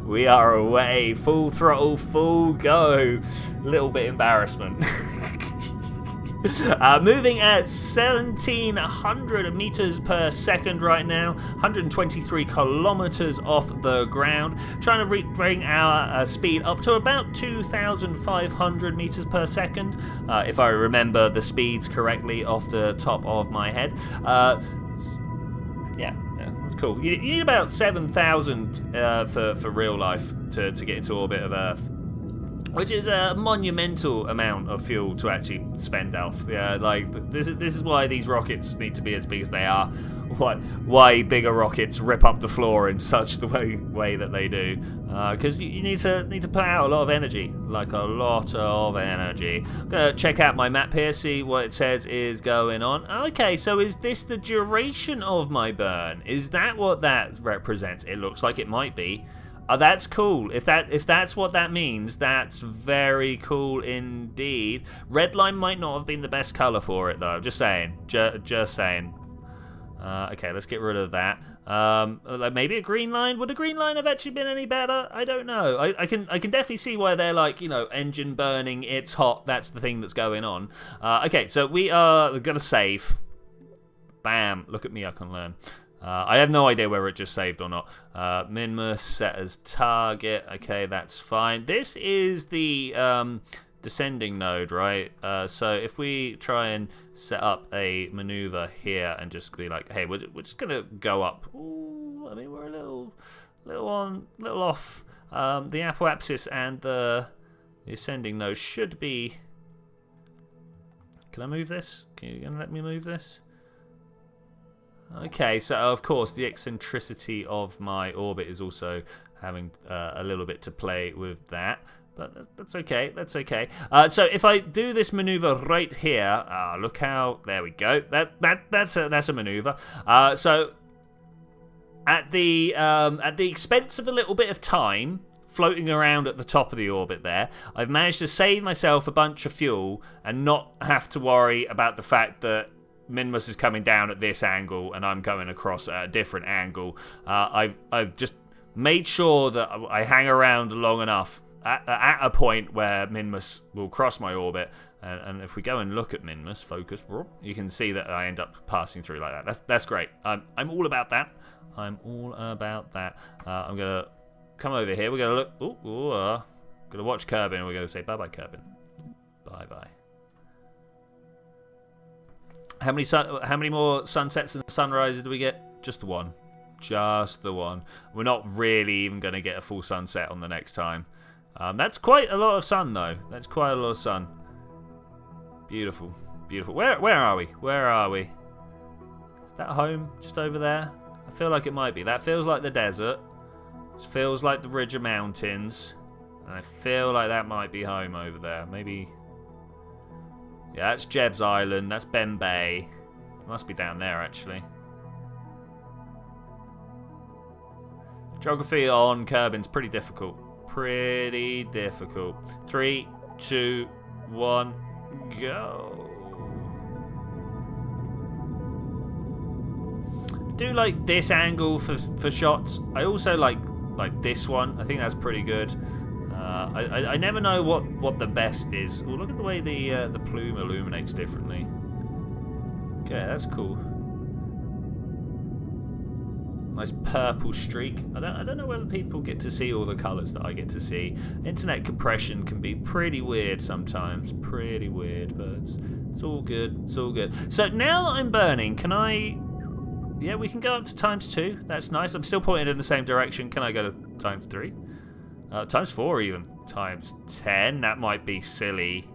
We are away. Full throttle, full go. Little bit embarrassment. Moving at 1,700 meters per second right now, 123 kilometers off the ground, trying to bring our speed up to about 2,500 meters per second, if I remember the speeds correctly off the top of my head. Yeah, that's cool. You need about 7,000 for real life to get into orbit of Earth, which is a monumental amount of fuel to actually spend, Alf. Yeah, like this is why these rockets need to be as big as they are. Why bigger rockets rip up the floor in such the way that they do? Because you need to put out a lot of energy, like a lot of energy. I'm gonna check out my map here, see what it says is going on. Okay, so is this the duration of my burn? Is that what that represents? It looks like it might be. Oh, that's cool. If that's what that means, that's very cool indeed. Red line might not have been the best color for it, though. Just saying. Just saying. Okay, let's get rid of that. Like maybe a green line. Would a green line have actually been any better? I don't know. I can definitely see why they're like, you know, engine burning. It's hot. That's the thing that's going on. Okay, so we are gonna save. Bam! Look at me. I can learn. I have no idea whether it just saved or not. MINMUS set as target. Okay, that's fine. This is the descending node, right? So if we try and set up a maneuver here and just be like, hey, we're just gonna go up. Ooh, I mean, we're a little off. The apoapsis and the ascending node should be. Can I move this? Can you gonna let me move this? Okay, so of course the eccentricity of my orbit is also having a little bit to play with that, but that's okay. That's okay. So if I do this maneuver right here, look how there we go. That's a maneuver. So at the expense of a little bit of time floating around at the top of the orbit there, I've managed to save myself a bunch of fuel and not have to worry about the fact that MINMUS is coming down at this angle and I'm going across at a different angle. I've just made sure that I hang around long enough at a point where MINMUS will cross my orbit, and if we go and look at MINMUS, focus, you can see that I end up passing through like that. That's great. I'm all about that. I'm all about that. I'm gonna come over here. We're gonna look. Gonna watch Kerbin. And we're gonna say bye bye, Kerbin. Bye bye. How many more sunsets and sunrises do we get? Just the one. Just the one. We're not really even going to get a full sunset on the next time. That's quite a lot of sun, though. That's quite a lot of sun. Beautiful. Beautiful. Where are we? Where are we? Is that home? Just over there? I feel like it might be. That feels like the desert. It feels like the ridge of mountains. And I feel like that might be home over there. Maybe... Yeah, that's Jeb's Island. That's Ben Bay. It must be down there, actually. Geography on Kerbin's pretty difficult. Pretty difficult. 3, 2, 1, go. I do like this angle for shots. I also like this one. I think that's pretty good. I never know what the best is. Oh, look at the way the plume illuminates differently. Okay, that's cool. Nice purple streak. I don't know whether people get to see all the colours that I get to see. Internet compression can be pretty weird sometimes. Pretty weird, but it's all good. It's all good. So now that I'm burning, can I... Yeah, we can go up to ×2. That's nice. I'm still pointing in the same direction. Can I go to ×3? ×4 even. ×10. That might be silly.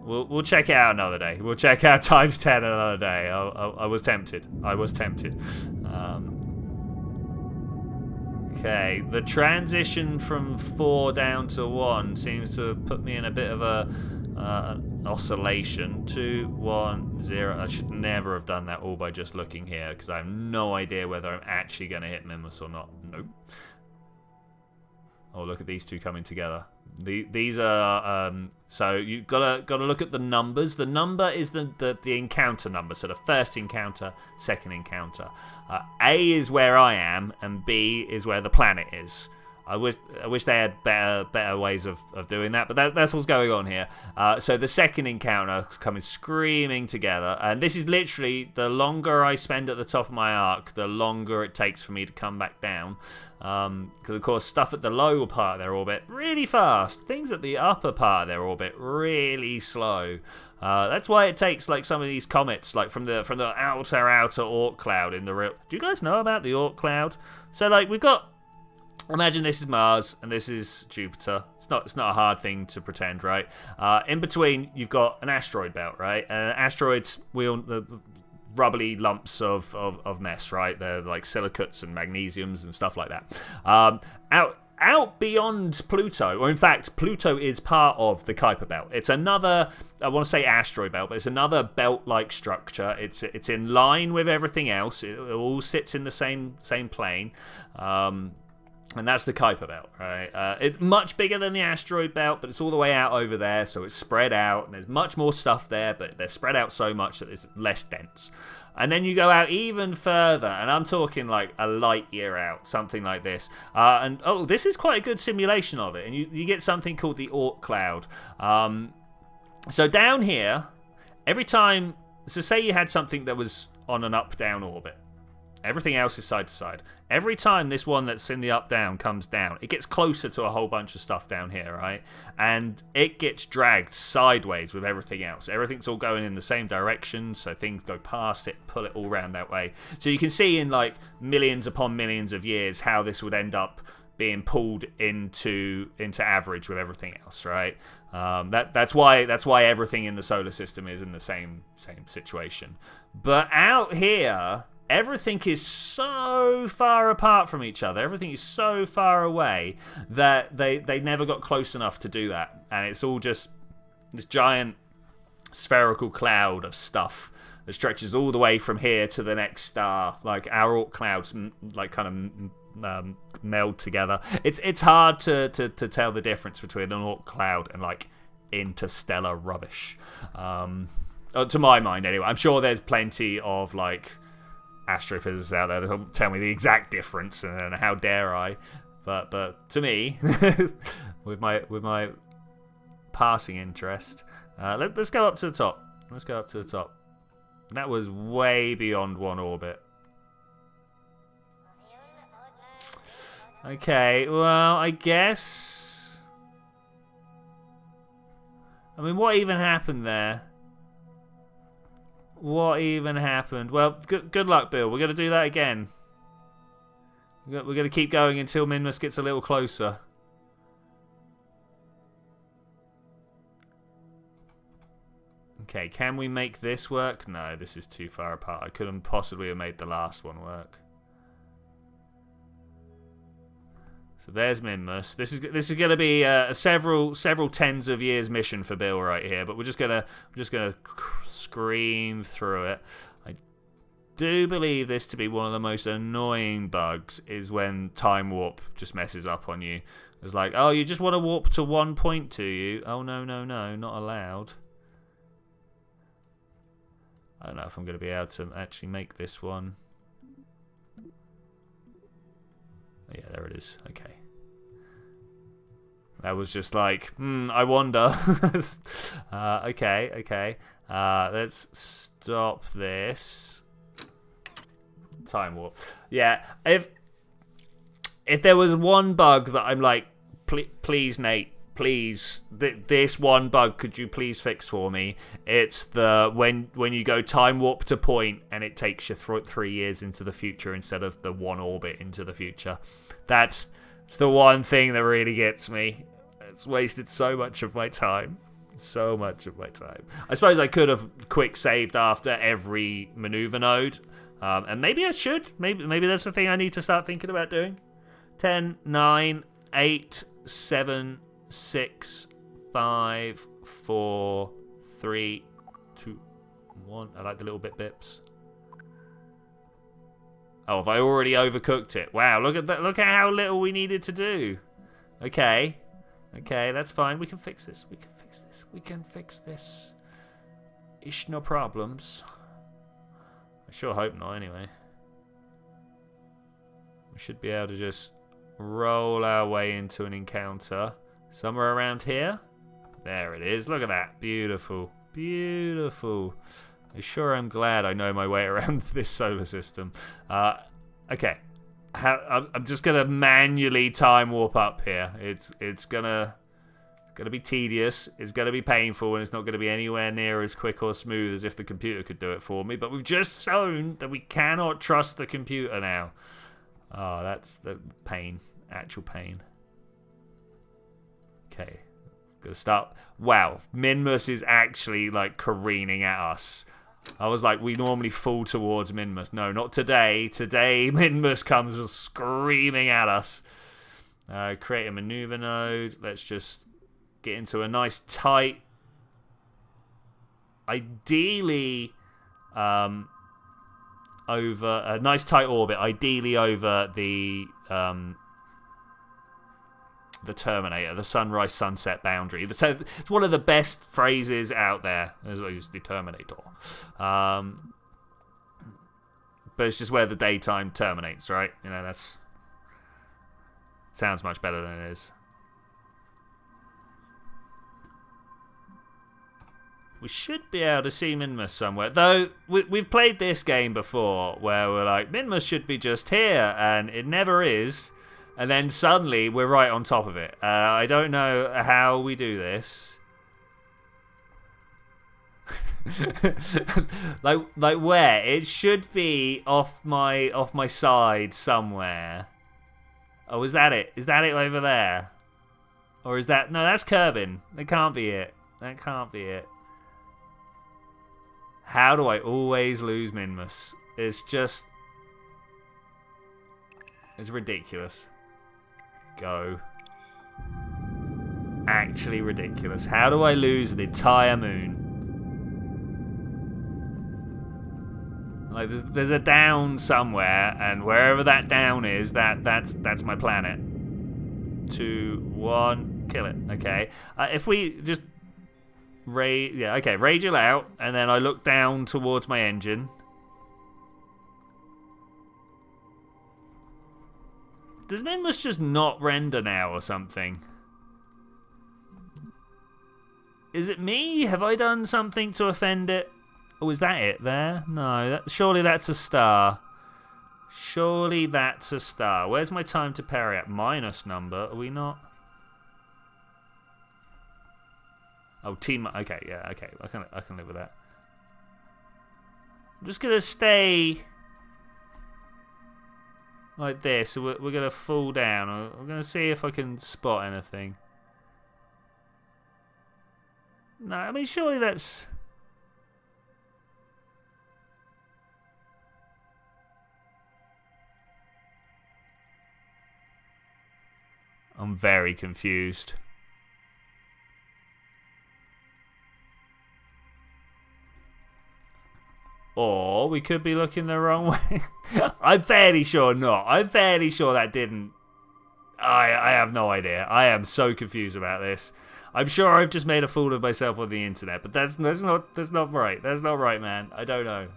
We'll check it out another day. We'll check out ×10 another day. I was tempted. I was tempted. Okay, the transition from 4 down to 1 seems to have put me in a bit of oscillation 2, 1, 0. I should never have done that all by just looking here because I have no idea whether I'm actually going to hit MINMUS or not. Nope. Oh, look at these two coming together. These are so you've gotta look at the numbers. The number is the encounter number. So the first encounter, second encounter. A is where I am, and B is where the planet is. I wish they had better ways of doing that, but that's what's going on here. So the second encounter coming screaming together, and this is literally the longer I spend at the top of my arc, the longer it takes for me to come back down. Because of course stuff at the lower part of their orbit really fast, things at the upper part of their orbit really slow. That's why it takes like some of these comets, like from the outer Oort cloud in the real. Do you guys know about the Oort cloud? So like we've got. Imagine this is Mars and this is Jupiter. It's not a hard thing to pretend, right? In between, you've got an asteroid belt, right? Asteroids wheel the rubbly lumps of mess, right? They're like silicates and magnesiums and stuff like that. Out beyond Pluto, or in fact, Pluto is part of the Kuiper belt. It's another, I want to say asteroid belt, but it's another belt-like structure. It's in line with everything else. It all sits in the same plane. And that's the Kuiper belt, right? It's much bigger than the asteroid belt, but it's all the way out over there, so it's spread out, and there's much more stuff there, but they're spread out so much that it's less dense. And then you go out even further, and I'm talking like a light year out, something like this. And this is quite a good simulation of it, and you get something called the Oort cloud. So down here, every time, so say you had something that was on an up-down orbit. Everything else is side to side. Every time this one that's in the up-down comes down, it gets closer to a whole bunch of stuff down here, right? And it gets dragged sideways with everything else. Everything's all going in the same direction, so things go past it, pull it all around that way. So you can see in like millions upon millions of years how this would end up being pulled into average with everything else, right? That's why everything in the solar system is in the same situation. But out here, everything is so far apart from each other. Everything is so far away that they never got close enough to do that. And it's all just this giant spherical cloud of stuff that stretches all the way from here to the next star. Like our Oort clouds, like kind of meld together. It's hard to tell the difference between an Oort cloud and like interstellar rubbish. To my mind, anyway. I'm sure there's plenty of like astrophysicists out there that'll tell me the exact difference, and how dare I? But to me, with my passing interest, let's go up to the top. Let's go up to the top. That was way beyond one orbit. Okay, well, I guess. I mean, what even happened there? What even happened? Well, good luck, Bill. We're going to do that again. We're going to keep going until MINMUS gets a little closer. Okay, can we make this work? No, this is too far apart. I couldn't possibly have made the last one work. So there's MINMUS. This is going to be several tens of years mission for Bill right here, but we're just gonna scream through it. I do believe this to be one of the most annoying bugs is when time warp just messes up on you. It's like, oh, you just want to warp to one point to you. Oh no, not allowed. I don't know if I'm going to be able to actually make this one. Oh, yeah, there it is. Okay. That was just like, I wonder. Okay. Let's stop this. Time warp. Yeah, if there was one bug that I'm like, please, Nate, please, this one bug, could you please fix for me? It's the when you go time warp to point and it takes you 3 years into the future instead of the one orbit into the future. It's the one thing that really gets me. It's wasted so much of my time. So much of my time. I suppose I could have quick saved after every maneuver node. And maybe I should. Maybe that's the thing I need to start thinking about doing. 10, 9, 8, 7, 6, 5, 4, 3, 2, 1. I like the little bips. Oh, have I already overcooked it? Wow, look at that. Look at how little we needed to do. Okay. Okay, that's fine. We can fix this. We can fix this. We can fix this. Ish, no problems. I sure hope not, anyway. We should be able to just roll our way into an encounter. Somewhere around here. There it is. Look at that. Beautiful. Beautiful. I sure am glad I know my way around this solar system. Okay. I'm just going to manually time warp up here. It's gonna be tedious. It's going to be painful, and it's not going to be anywhere near as quick or smooth as if the computer could do it for me. But we've just shown that we cannot trust the computer now. Oh, that's the pain. Actual pain. Okay. Gonna start. Wow. MINMUS is actually, like, careening at us. I was like, we normally fall towards MINMUS. No, not today. Today, MINMUS comes screaming at us. Create a maneuver node. Let's just get into a nice tight... Ideally, over... A nice tight orbit. Ideally over the Terminator, the sunrise-sunset boundary. It's one of the best phrases out there, as the Terminator. But it's just where the daytime terminates, right? You know, that's... Sounds much better than it is. We should be able to see MINMUS somewhere. Though, we've played this game before, where we're like, MINMUS should be just here, and it never is. And then suddenly we're right on top of it. I don't know how we do this. like where? It should be off my side somewhere. Oh, is that it? Is that it over there? Or is that... No, that's Kerbin. That can't be it. That can't be it. How do I always lose MINMUS? It's just... It's ridiculous. Go. Actually ridiculous. How do I lose an entire moon? Like there's a down somewhere, and wherever that down is, that's my planet. 2, 1, kill it. Okay. If we just radial out, and then I look down towards my engine. Does MINMUS just not render now or something? Is it me? Have I done something to offend it? Oh, is that it there? No, surely that's a star. Surely that's a star. Where's my time to parry at? Minus number. Are we not? Oh, team. Okay, yeah, okay. I can live with that. I'm just gonna stay like this. So we're gonna fall down. I'm gonna see if I can spot anything. No, I mean surely that's. I'm very confused. Or we could be looking the wrong way. I'm fairly sure not. I'm fairly sure that didn't. I have no idea. I am so confused about this. I'm sure I've just made a fool of myself on the internet, but that's not right. That's not right, man. I don't know.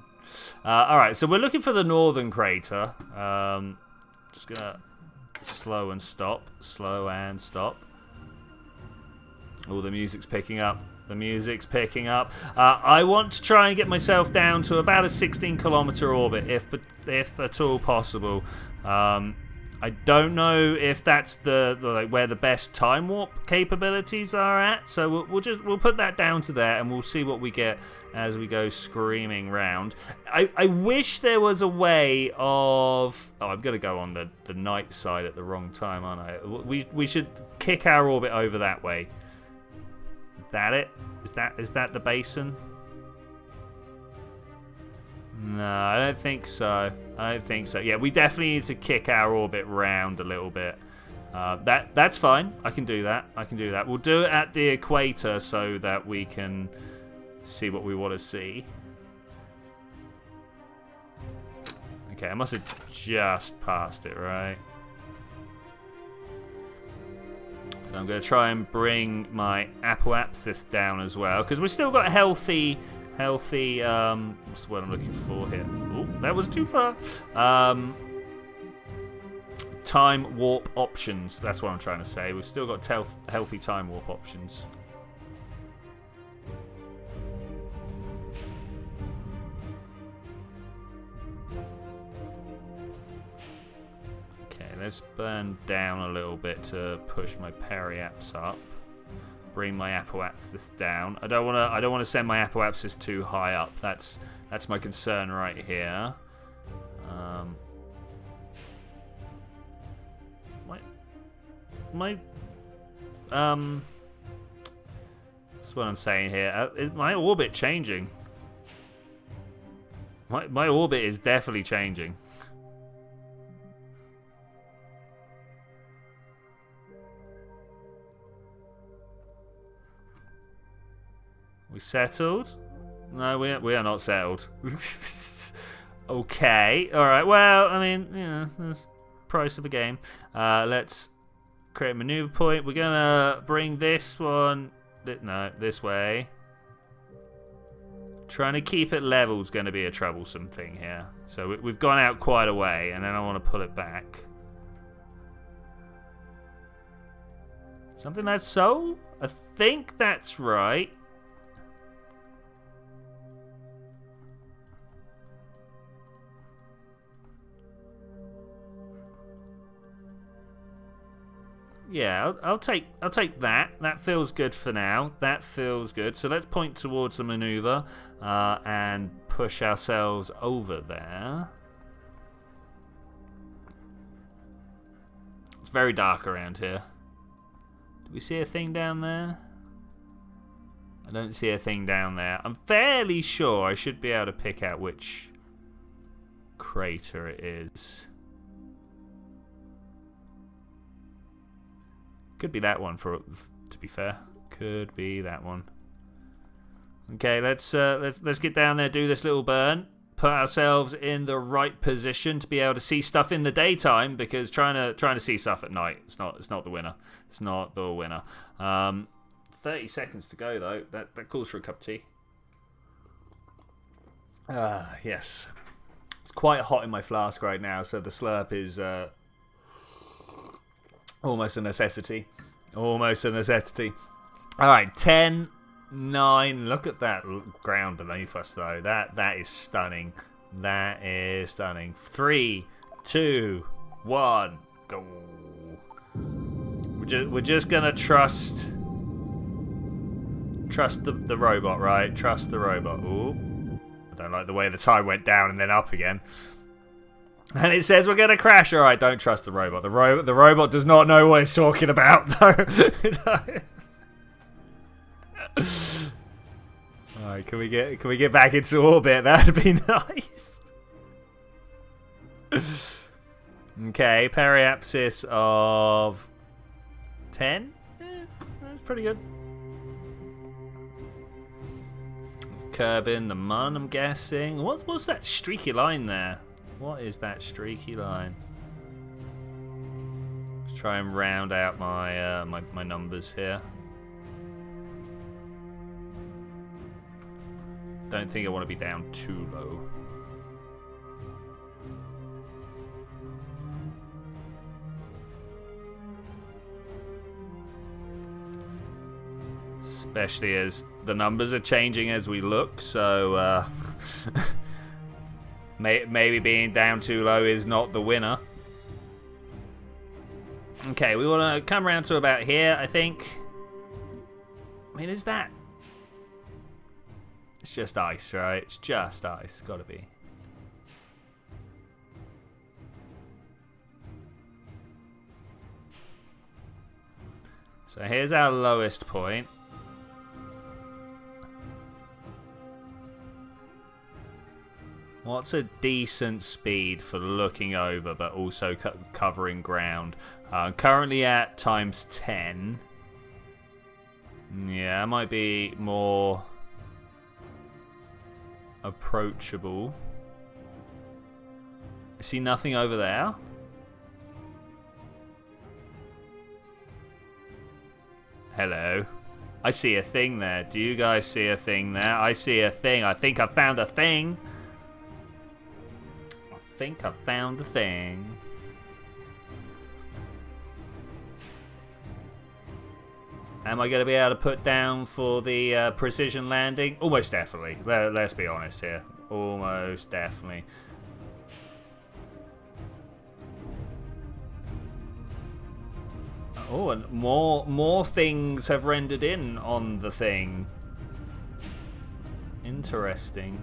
All right, so we're looking for the northern crater. Just gonna slow and stop. Slow and stop. Oh, the music's picking up. The music's picking up. I want to try and get myself down to about a 16-kilometer orbit, if at all possible. I don't know if that's like where the best time warp capabilities are at. So we'll put that down to there, and we'll see what we get as we go screaming round. I wish there was a way of. Oh, I'm gonna go on the night side at the wrong time, aren't I? We should kick our orbit over that way. Is that it? Is that the basin? No, I don't think so. I don't think so. Yeah, we definitely need to kick our orbit round a little bit. That's fine. I can do that. I can do that. We'll do it at the equator so that we can see what we want to see. Okay, I must have just passed it, right? So I'm going to try and bring my apoapsis down as well, because we've still got healthy, what's the word I'm looking for here? Oh, that was too far. Time warp options, that's what I'm trying to say. We've still got healthy time warp options. Let's burn down a little bit to push my periaps up. Bring my apoapsis down. I don't want to send my apoapsis too high up. That's my concern right here. That's what I'm saying here. Is my orbit changing? My orbit is definitely changing. We settled? No, we are not settled. Okay, alright, well, I mean, you know, that's the price of the game. Let's create a maneuver point. We're gonna bring this one, no, this way. Trying to keep it level is going to be a troublesome thing here. So we've gone out quite a way, and then I want to pull it back. Something like so? I think that's right. Yeah, I'll take that. That feels good for now. That feels good. So let's point towards the maneuver and push ourselves over there. It's very dark around here. Do we see a thing down there? I don't see a thing down there. I'm fairly sure I should be able to pick out which crater it is. Could be that one, to be fair. Could be that one. Okay, let's get down there, do this little burn, put ourselves in the right position to be able to see stuff in the daytime, because trying to see stuff at night, it's not the winner. It's not the winner. 30 seconds to go though. That calls for a cup of tea. Yes. It's quite hot in my flask right now, so the slurp is almost a necessity. Almost a necessity. Alright, 10, 9. Look at that ground beneath us, though. That is stunning. That is stunning. 3, 2, 1, go. We're just gonna trust the robot, right? Trust the robot. Ooh. I don't like the way the time went down and then up again. And it says we're going to crash. All right, don't trust the robot. The robot does not know what it's talking about, though. All right, can we get back into orbit? That'd be nice. Okay, periapsis of 10. That's pretty good. Kerbin, the Mun, I'm guessing. What's that streaky line there? What is that streaky line? Let's try and round out my my numbers here. Don't think I want to be down too low. Especially as the numbers are changing as we look, so maybe being down too low is not the winner. Okay, we want to come around to about here, I think. I mean, is that... It's just ice, right? It's just ice. Gotta be. So here's our lowest point. What's a decent speed for looking over, but also covering ground? Currently at ×10. Yeah, it might be more approachable. See nothing over there? Hello. I see a thing there. Do you guys see a thing there? I see a thing. I think I found a thing. I think I found a thing. Am I going to be able to put down for the precision landing? Almost definitely. Let's be honest here. Almost definitely. Oh, and more things have rendered in on the thing. Interesting.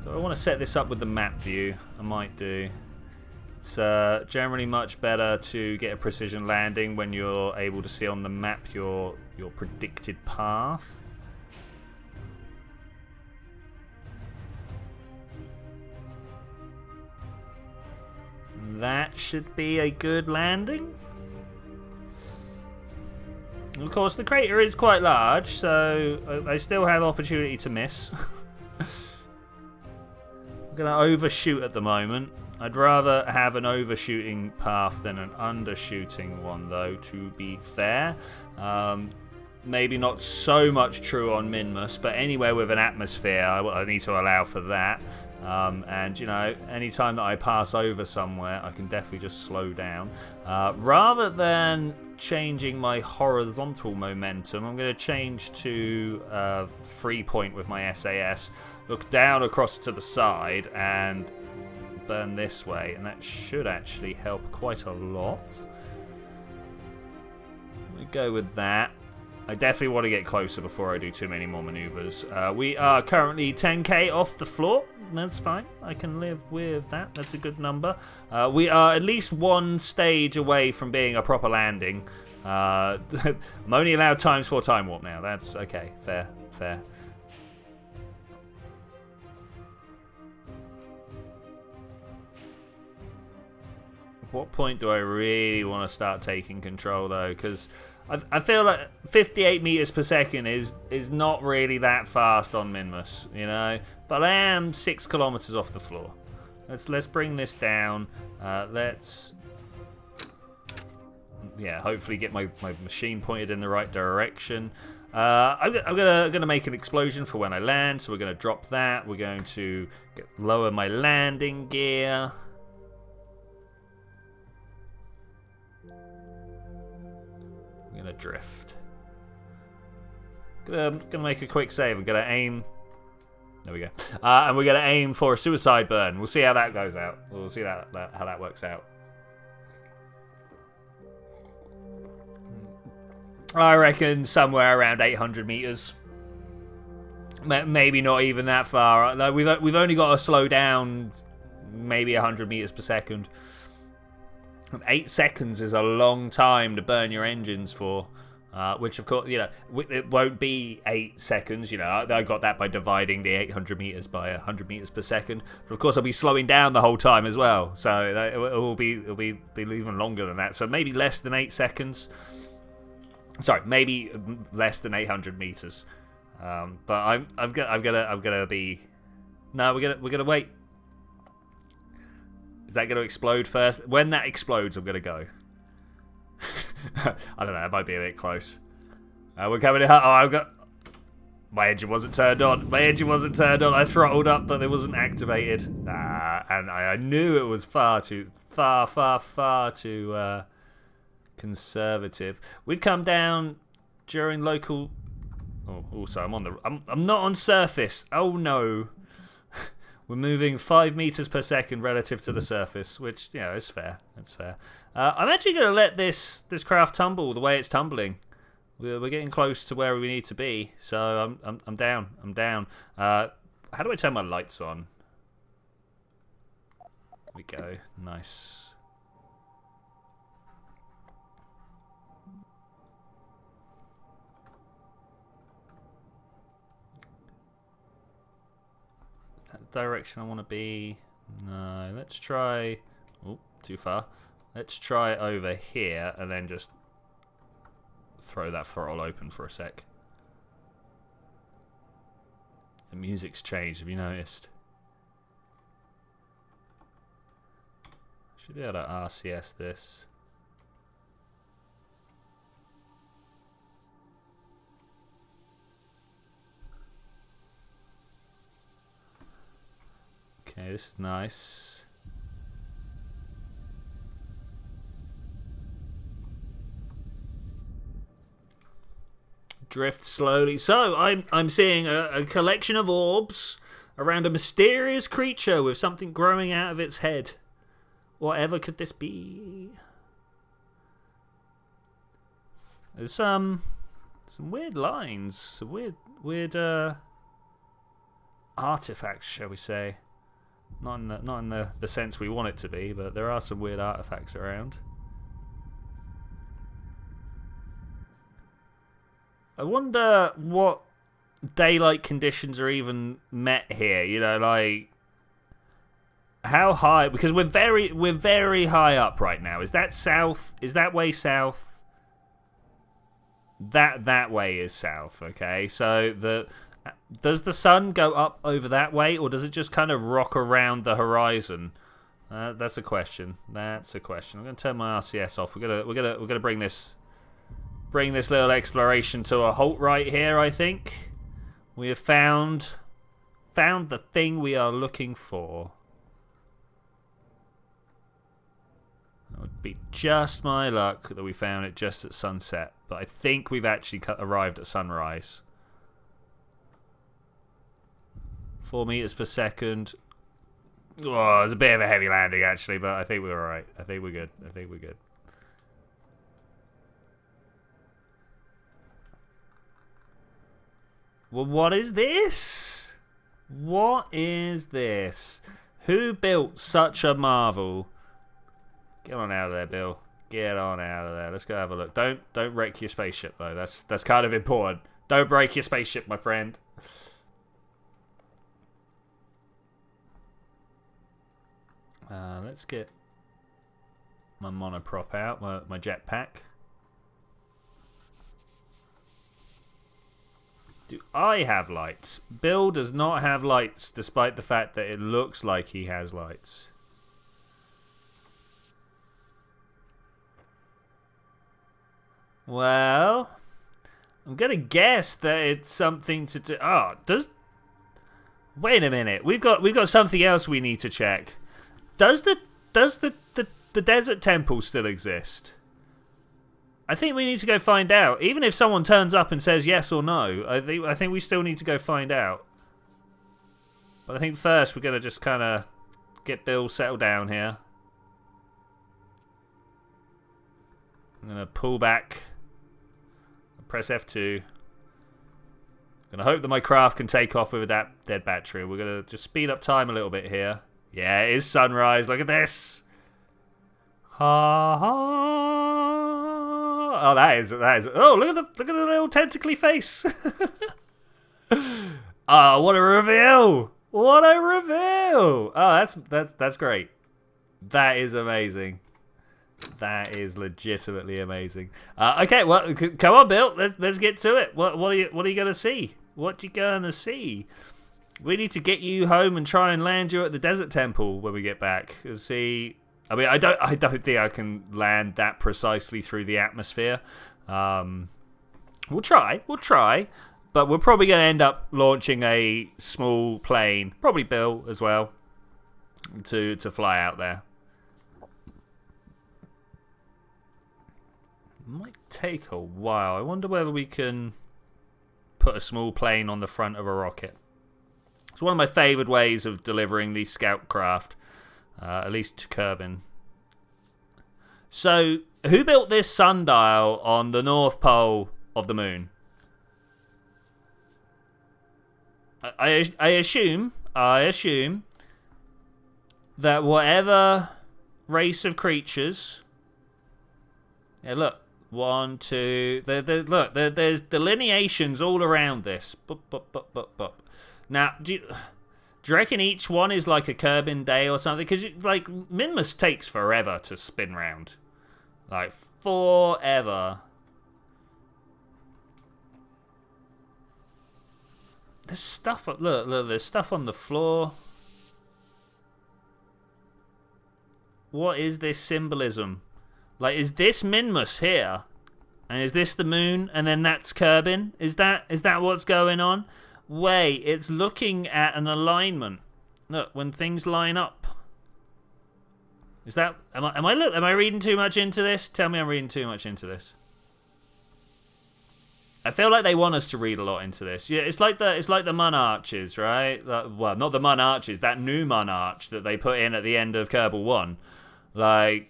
Do I want to set this up with the map view? I might do. It's generally much better to get a precision landing when you're able to see on the map your predicted path. That should be a good landing. Of course, the crater is quite large, so I still have opportunity to miss. I'm going to overshoot at the moment. I'd rather have an overshooting path than an undershooting one, though, to be fair. Maybe not so much true on MINMUS, but anywhere with an atmosphere, I need to allow for that. And, you know, anytime that I pass over somewhere, I can definitely just slow down. Rather than changing my horizontal momentum, I'm going to change to 3-point with my SAS. Look down across to the side and burn this way, and that should actually help quite a lot. We go with that. I definitely want to get closer before I do too many more maneuvers. We are currently 10k off the floor. That's fine. I can live with that. That's a good number. We are at least one stage away from being a proper landing. I'm only allowed ×4 time warp now. That's okay. Fair, fair. What point do I really want to start taking control, though? Because I feel like 58 meters per second is not really that fast on MINMUS, you know. But I am 6 kilometers off the floor. Let's bring this down. Let's hopefully get my machine pointed in the right direction. I'm gonna make an explosion for when I land, so we're gonna drop that. We're going to lower my landing gear. I'm gonna drift. Gonna make a quick save. I'm gonna aim. There we go. And we're gonna aim for a suicide burn. We'll see how that goes out. We'll see how that works out. I reckon somewhere around 800 meters. Maybe not even that far. Like we've only got to slow down maybe 100 meters per second. 8 seconds is a long time to burn your engines for, which of course, you know, it won't be 8 seconds. You know, I got that by dividing the 800 meters by 100 meters per second. But of course, I'll be slowing down the whole time as well, so it will be even longer than that. So maybe less than 8 seconds. Sorry, maybe less than 800 meters. But I'm gonna be. No, we're gonna wait. Is that going to explode first? When that explodes, I'm going to go. I don't know. It might be a bit close. We're coming in. Oh, I've got... My engine wasn't turned on. My engine wasn't turned on. I throttled up, but it wasn't activated. And I knew it was far too conservative. We've come down during local... Oh, also, I'm not on surface. Oh, no. We're moving 5 meters per second relative to the surface, which, you know, is fair. That's fair. I'm actually going to let this craft tumble the way it's tumbling. We're getting close to where we need to be, so I'm down. I'm down. How do I turn my lights on? There we go. Nice. that direction I want to be? No, let's try... Oh, too far. Let's try over here and then just throw that throttle open for a sec. The music's changed, have you noticed? Should be able to RCS this. Okay, this is nice. Drift slowly. So I'm seeing a collection of orbs around a mysterious creature with something growing out of its head. Whatever could this be? There's some weird lines, some weird artifacts, shall we say? Not in the sense we want it to be, but there are some weird artifacts around. I wonder what daylight conditions are even met here. You know, like how high? Because we're very high up right now. Is that south? Is that way south? That way is south. Okay, so does the sun go up over that way, or does it just kind of rock around the horizon? That's a question. That's a question. I'm gonna turn my RCS off. We're gonna bring this little exploration to a halt right here. I think we have found the thing we are looking for. It would be just my luck that we found it just at sunset, but I think we've actually arrived at sunrise. 4 meters per second. Oh, it's a bit of a heavy landing actually, but I think we're alright. I think we're good. Well, what is this? What is this? Who built such a marvel? Get on out of there, Bill. Get on out of there. Let's go have a look. Don't wreck your spaceship though. That's kind of important. Don't break your spaceship, my friend. Let's get my monoprop out, my jetpack. Do I have lights? Bill does not have lights, despite the fact that it looks like he has lights. Well, I'm gonna guess that it's something to do. Oh, wait a minute. We've got something else we need to check. Does the desert temple still exist? I think we need to go find out. Even if someone turns up and says yes or no, I think we still need to go find out. But I think first we're gonna just kind of get Bill settled down here. I'm gonna pull back. Press F2. I'm gonna hope that my craft can take off with that dead battery. We're gonna just speed up time a little bit here. Yeah, it is sunrise. Look at this. Ha ha. Oh, that is. Oh, look at the little tentacly face. Oh, what a reveal! What a reveal! Oh, that's great. That is amazing. That is legitimately amazing. Okay, well, come on, Bill. Let's get to it. What are you gonna see? What you gonna see? We need to get you home and try and land you at the desert temple when we get back. See, I mean, I don't think I can land that precisely through the atmosphere. We'll try, but we're probably going to end up launching a small plane, probably Bill as well, to fly out there. Might take a while. I wonder whether we can put a small plane on the front of a rocket. It's one of my favoured ways of delivering these scout craft, at least to Kerbin. So, who built this sundial on the North Pole of the moon? I assume that whatever race of creatures... Yeah, look. 1, 2... Look, there's delineations all around this. Now, Do you reckon each one is like a Kerbin day or something? Because, like, MINMUS takes forever to spin round. Like, forever. There's stuff... Look, there's stuff on the floor. What is this symbolism? Like, is this MINMUS here? And is this the moon? And then that's Kerbin? Is that what's going on? Wait, it's looking at an alignment. Look, when things line up. Is that... Am I reading too much into this? Tell me I'm reading too much into this. I feel like they want us to read a lot into this. Yeah, it's like the Mun Arches, right? Well, not the Mun Arches, that new Mun Arch that they put in at the end of Kerbal 1. Like,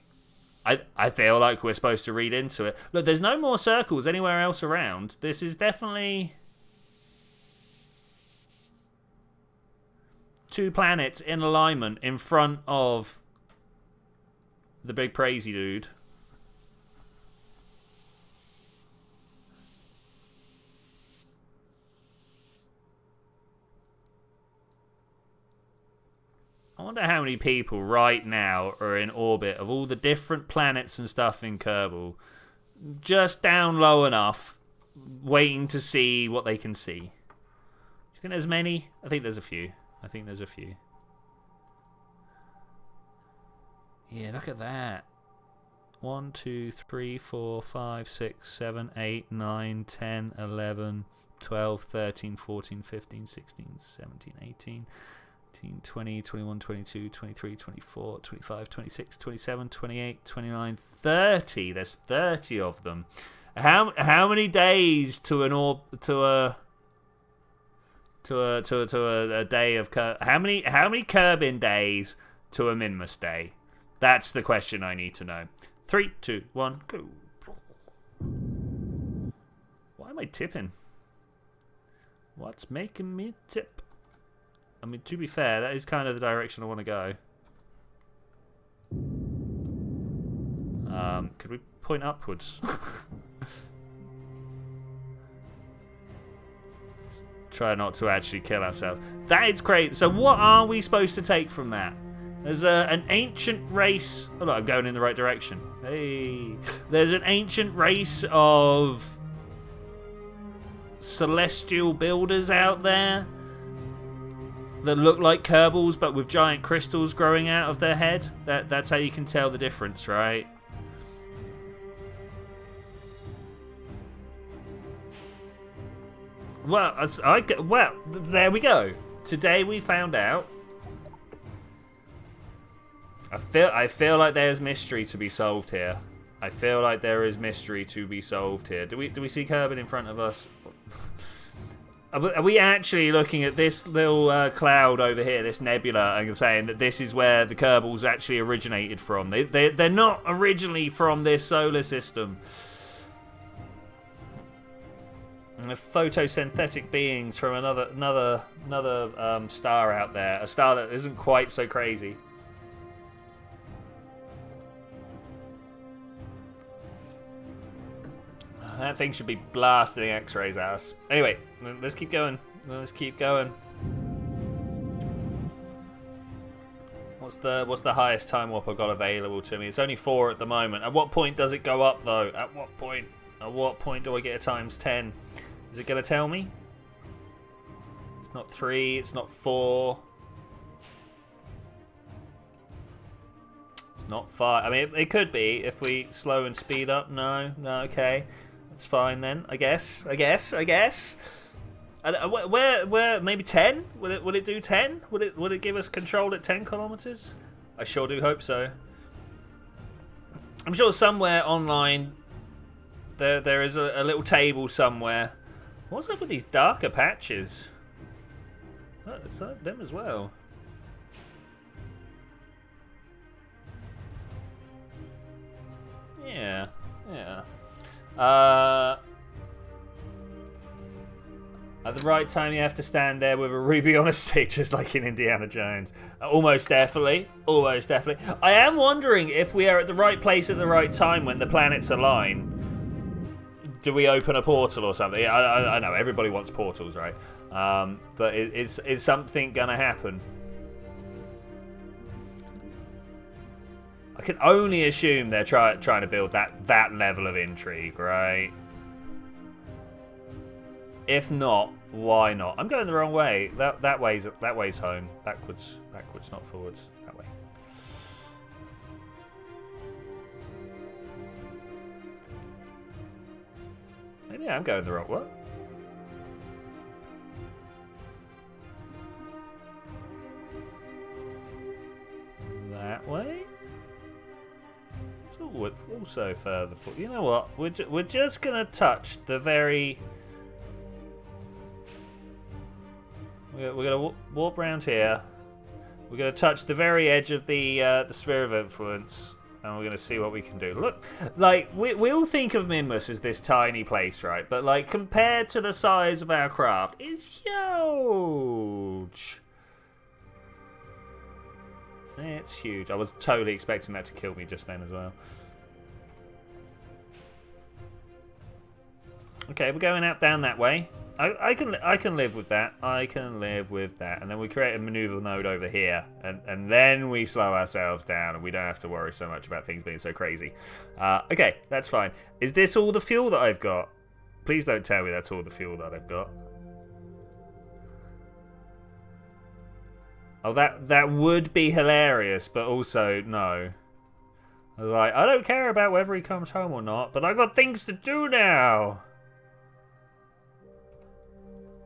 I feel like we're supposed to read into it. Look, there's no more circles anywhere else around. This is definitely... 2 planets in alignment in front of the big crazy dude. I wonder how many people right now are in orbit of all the different planets and stuff in Kerbal. Just down low enough, waiting to see what they can see. Do you think there's many? I think there's a few. Yeah, look at that. 1, 2, 3, 4, 5, 6, 7, 8, 9, 10, 11, 12, 13, 14, 15, 16, 17, 18... 20, 21, 22, 23, 24, 25, 26, 27, 28, 29, 30. There's 30 of them. How many days to an a day of how many Kerbin days to a MINMUS day? That's the question I need to know. 3, 2, 1, go. Why am I tipping? What's making me tip? I mean, to be fair, that is kind of the direction I want to go. Could we point upwards? Try not to actually kill ourselves. That is great. So what are we supposed to take from that? There's an ancient race... Oh, look, I'm going in the right direction. Hey. There's an ancient race of celestial builders out there that look like Kerbals, but with giant crystals growing out of their head. That's how you can tell the difference, right? Well, there we go. Today we found out. I feel like there's mystery to be solved here. I feel like there is mystery to be solved here. Do we see Kerbin in front of us? Are we actually looking at this little cloud over here, this nebula, and saying that this is where the Kerbals actually originated from? They're not originally from this solar system. And they're photosynthetic beings from another star out there, a star that isn't quite so crazy. That thing should be blasting X-rays at us. Anyway, let's keep going. Let's keep going. What's the highest time warp I've got available to me? It's only 4 at the moment. At what point does it go up though? At what point? At what point do I get a times 10? Is it gonna tell me? It's not 3. It's not 4. It's not 5. I mean, it could be if we slow and speed up. No, okay. That's fine then, I guess. Where maybe 10? Would it do 10? Would it give us control at 10 kilometers? I sure do hope so. I'm sure somewhere online there is a little table somewhere. What's up with these darker patches? Oh, it's like them as well. Yeah. At the right time, you have to stand there with a ruby on a stick, just like in Indiana Jones. Almost definitely. I am wondering if we are at the right place at the right time when the planets align. do we open a portal or something? I know everybody wants portals, right? But it's something gonna happen. I can only assume they're trying to build that level of intrigue, right? If not, why not? I'm going the wrong way. That way's home. Backwards, not forwards. That way. Maybe I'm going the wrong way. That way. It's also further forward. You know what? We're just gonna touch the very. We're gonna warp around here. We're gonna touch the very edge of the sphere of influence, and we're gonna see what we can do. Look, like we all think of MINMUS as this tiny place, right? But like compared to the size of our craft, it's huge. It's huge. I was totally expecting that to kill me just then as well. Okay, we're going out down that way. I can live with that. I can live with that. And then we create a maneuver node over here, and then we slow ourselves down, and we don't have to worry so much about things being so crazy. Okay, that's fine. Is this all the fuel that I've got? Please don't tell me that's all the fuel that I've got. Oh, that would be hilarious, but also no. Like, I don't care about whether he comes home or not, but I got things to do now.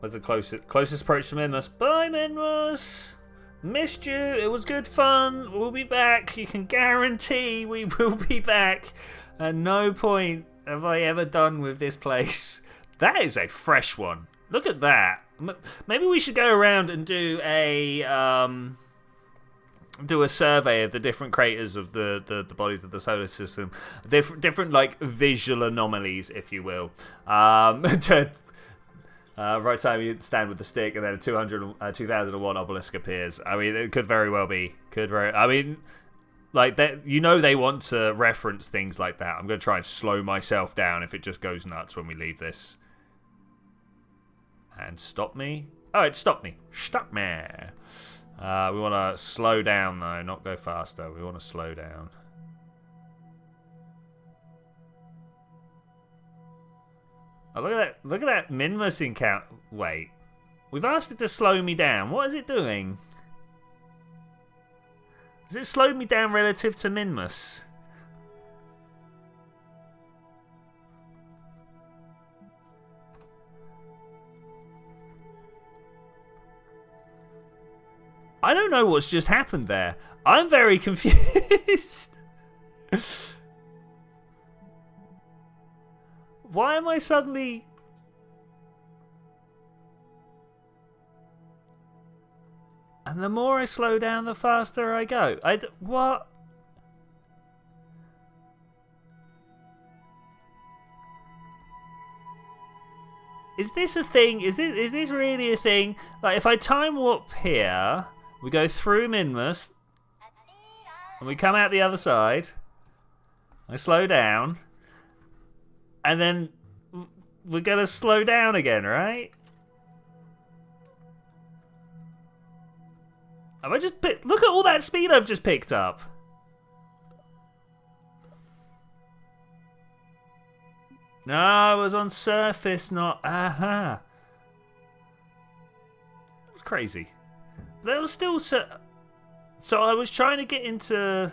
Where's the closest approach to MINMUS? Bye, MINMUS. Missed you. It was good fun. We'll be back. You can guarantee we will be back. At no point have I ever done with this place. That is a fresh one. Look at that. Maybe we should go around and do a survey of the different craters of the bodies of the solar system, different like visual anomalies, if you will. Right time you stand with the stick, and then a 2001 obelisk appears. I mean, it could very well be. I mean, like that. You know, they want to reference things like that. I'm going to try and slow myself down if it just goes nuts when we leave this. And stop me. Oh, it stopped me. Stop me. We want to slow down, though, not go faster. We want to slow down. Oh, look at that. Look at that MINMUS encounter. Wait. We've asked it to slow me down. What is it doing? Has it slowed me down relative to MINMUS? I don't know what's just happened there. I'm very confused. Why am I suddenly... And the more I slow down, the faster I go. What? Is this a thing? Is this really a thing? Like, if I time warp here... We go through MINMUS, and we come out the other side. I slow down, and then we're going to slow down again, right? Have I just look at all that speed I've just picked up. No, I was on surface, not... Aha. It was crazy. That was still so I was trying to get into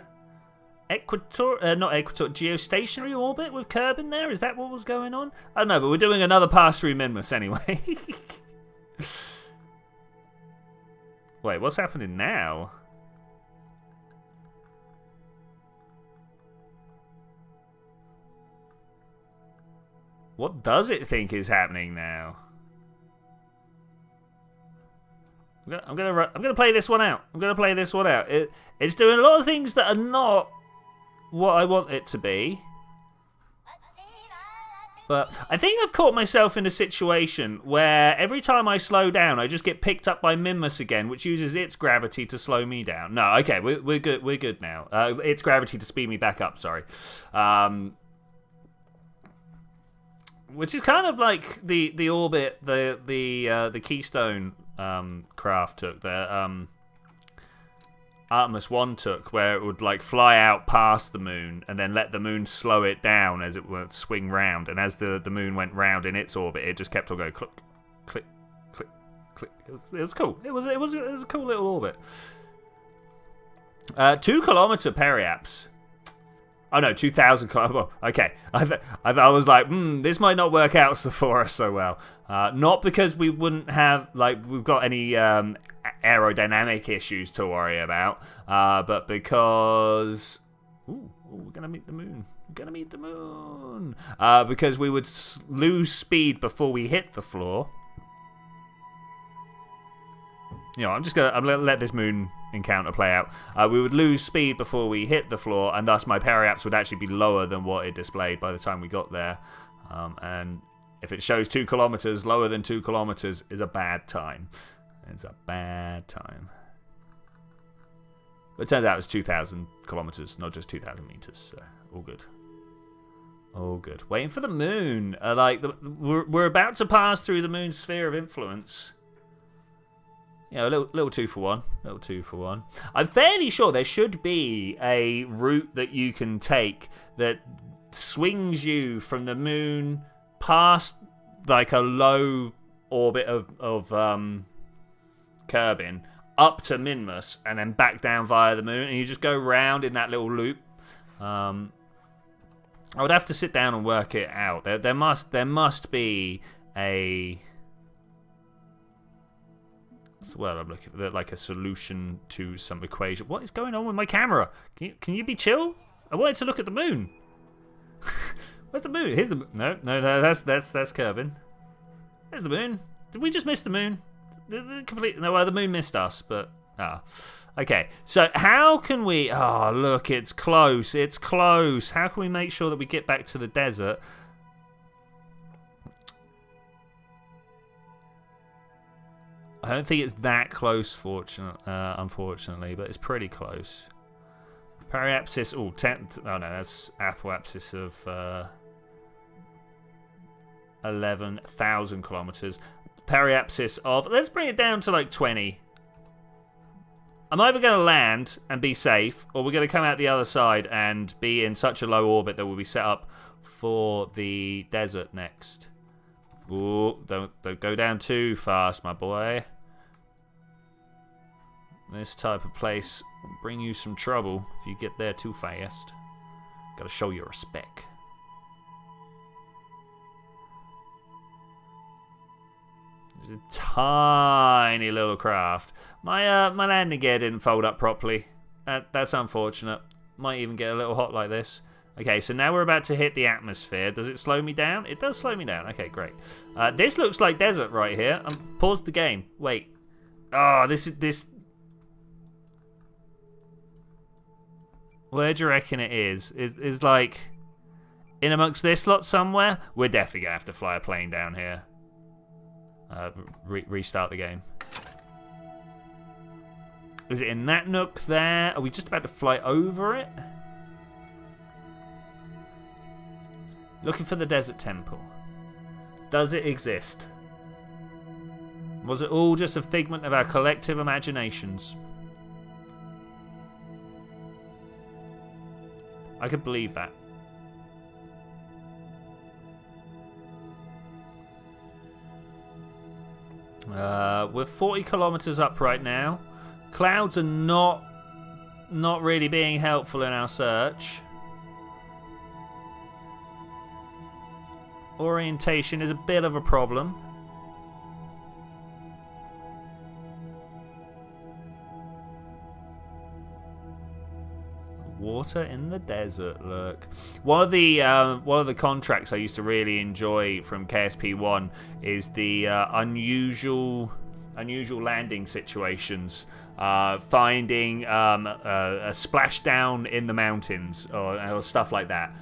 geostationary orbit with Kerbin there. Is that what was going on? I don't know, but we're doing another pass through MINMUS anyway. Wait, what's happening now? What does it think is happening now? I'm gonna play this one out. It's doing a lot of things that are not what I want it to be. But I think I've caught myself in a situation where every time I slow down, I just get picked up by MINMUS again, which uses its gravity to slow me down. No, okay, we're good. We're good now. Its gravity to speed me back up. Sorry. which is kind of like the orbit the Keystone craft took there. Artemis 1 took, where it would like fly out past the moon and then let the moon slow it down as it would swing round, and as the moon went round in its orbit, it just kept on going click, click, click, click. It was cool. It was a cool little orbit. 2 kilometer periaps. Oh no, 2,000 kilometers. Okay, I was like, this might not work out for us so well. Not because we wouldn't have we've got any aerodynamic issues to worry about, but because we're gonna meet the moon. We're gonna meet the moon. Because we would lose speed before we hit the floor. I'm gonna let this moon encounter play out. We would lose speed before we hit the floor, and thus my periaps would actually be lower than what it displayed by the time we got there. And if it shows 2 kilometers, lower than 2 kilometers is a bad time. It's a bad time. But it turns out it's 2,000 kilometers, not just 2,000 meters. So all good. All good. Waiting for the moon. We're about to pass through the moon's sphere of influence. A little 2 for 1. Little 2 for 1. I'm fairly sure there should be a route that you can take that swings you from the moon past like a low orbit of Kerbin up to MINMUS and then back down via the moon, and you just go round in that little loop. I would have to sit down and work it out. There must be a... Well, I'm looking for like a solution to some equation. What is going on with my camera? Can you be chill? I wanted to look at the moon. Where's the moon? Here's the no. That's Kerbin. There's the moon. Did we just miss the moon? No, the moon missed us. But okay. So how can we? Oh, look, it's close. It's close. How can we make sure that we get back to the desert? I don't think it's that close, unfortunately, but it's pretty close. Periapsis, oh no, that's apoapsis of 11,000 kilometers. Periapsis of, let's bring it down to like 20. I'm either going to land and be safe, or we're going to come out the other side and be in such a low orbit that we'll be set up for the desert next. Ooh, don't go down too fast, my boy. This type of place will bring you some trouble if you get there too fast. Gotta show your respect. There's a tiny little craft. My landing gear didn't fold up properly. That's unfortunate. Might even get a little hot like this. Okay, so now we're about to hit the atmosphere. Does it slow me down? It does slow me down. Okay, great. This looks like desert right here. Pause the game. Wait. Oh, this. Where do you reckon it is? It's like in amongst this lot somewhere. We're definitely gonna have to fly a plane down here. Restart the game. Is it in that nook there? Are we just about to fly over it? Looking for the desert temple. Does it exist? Was it all just a figment of our collective imaginations? I could believe that. We're 40 kilometers up right now. Clouds are not really being helpful in our search. Orientation is a bit of a problem. Water in the desert. Look, one of the contracts I used to really enjoy from KSP 1 is the unusual landing situations. Finding a splashdown in the mountains or stuff like that.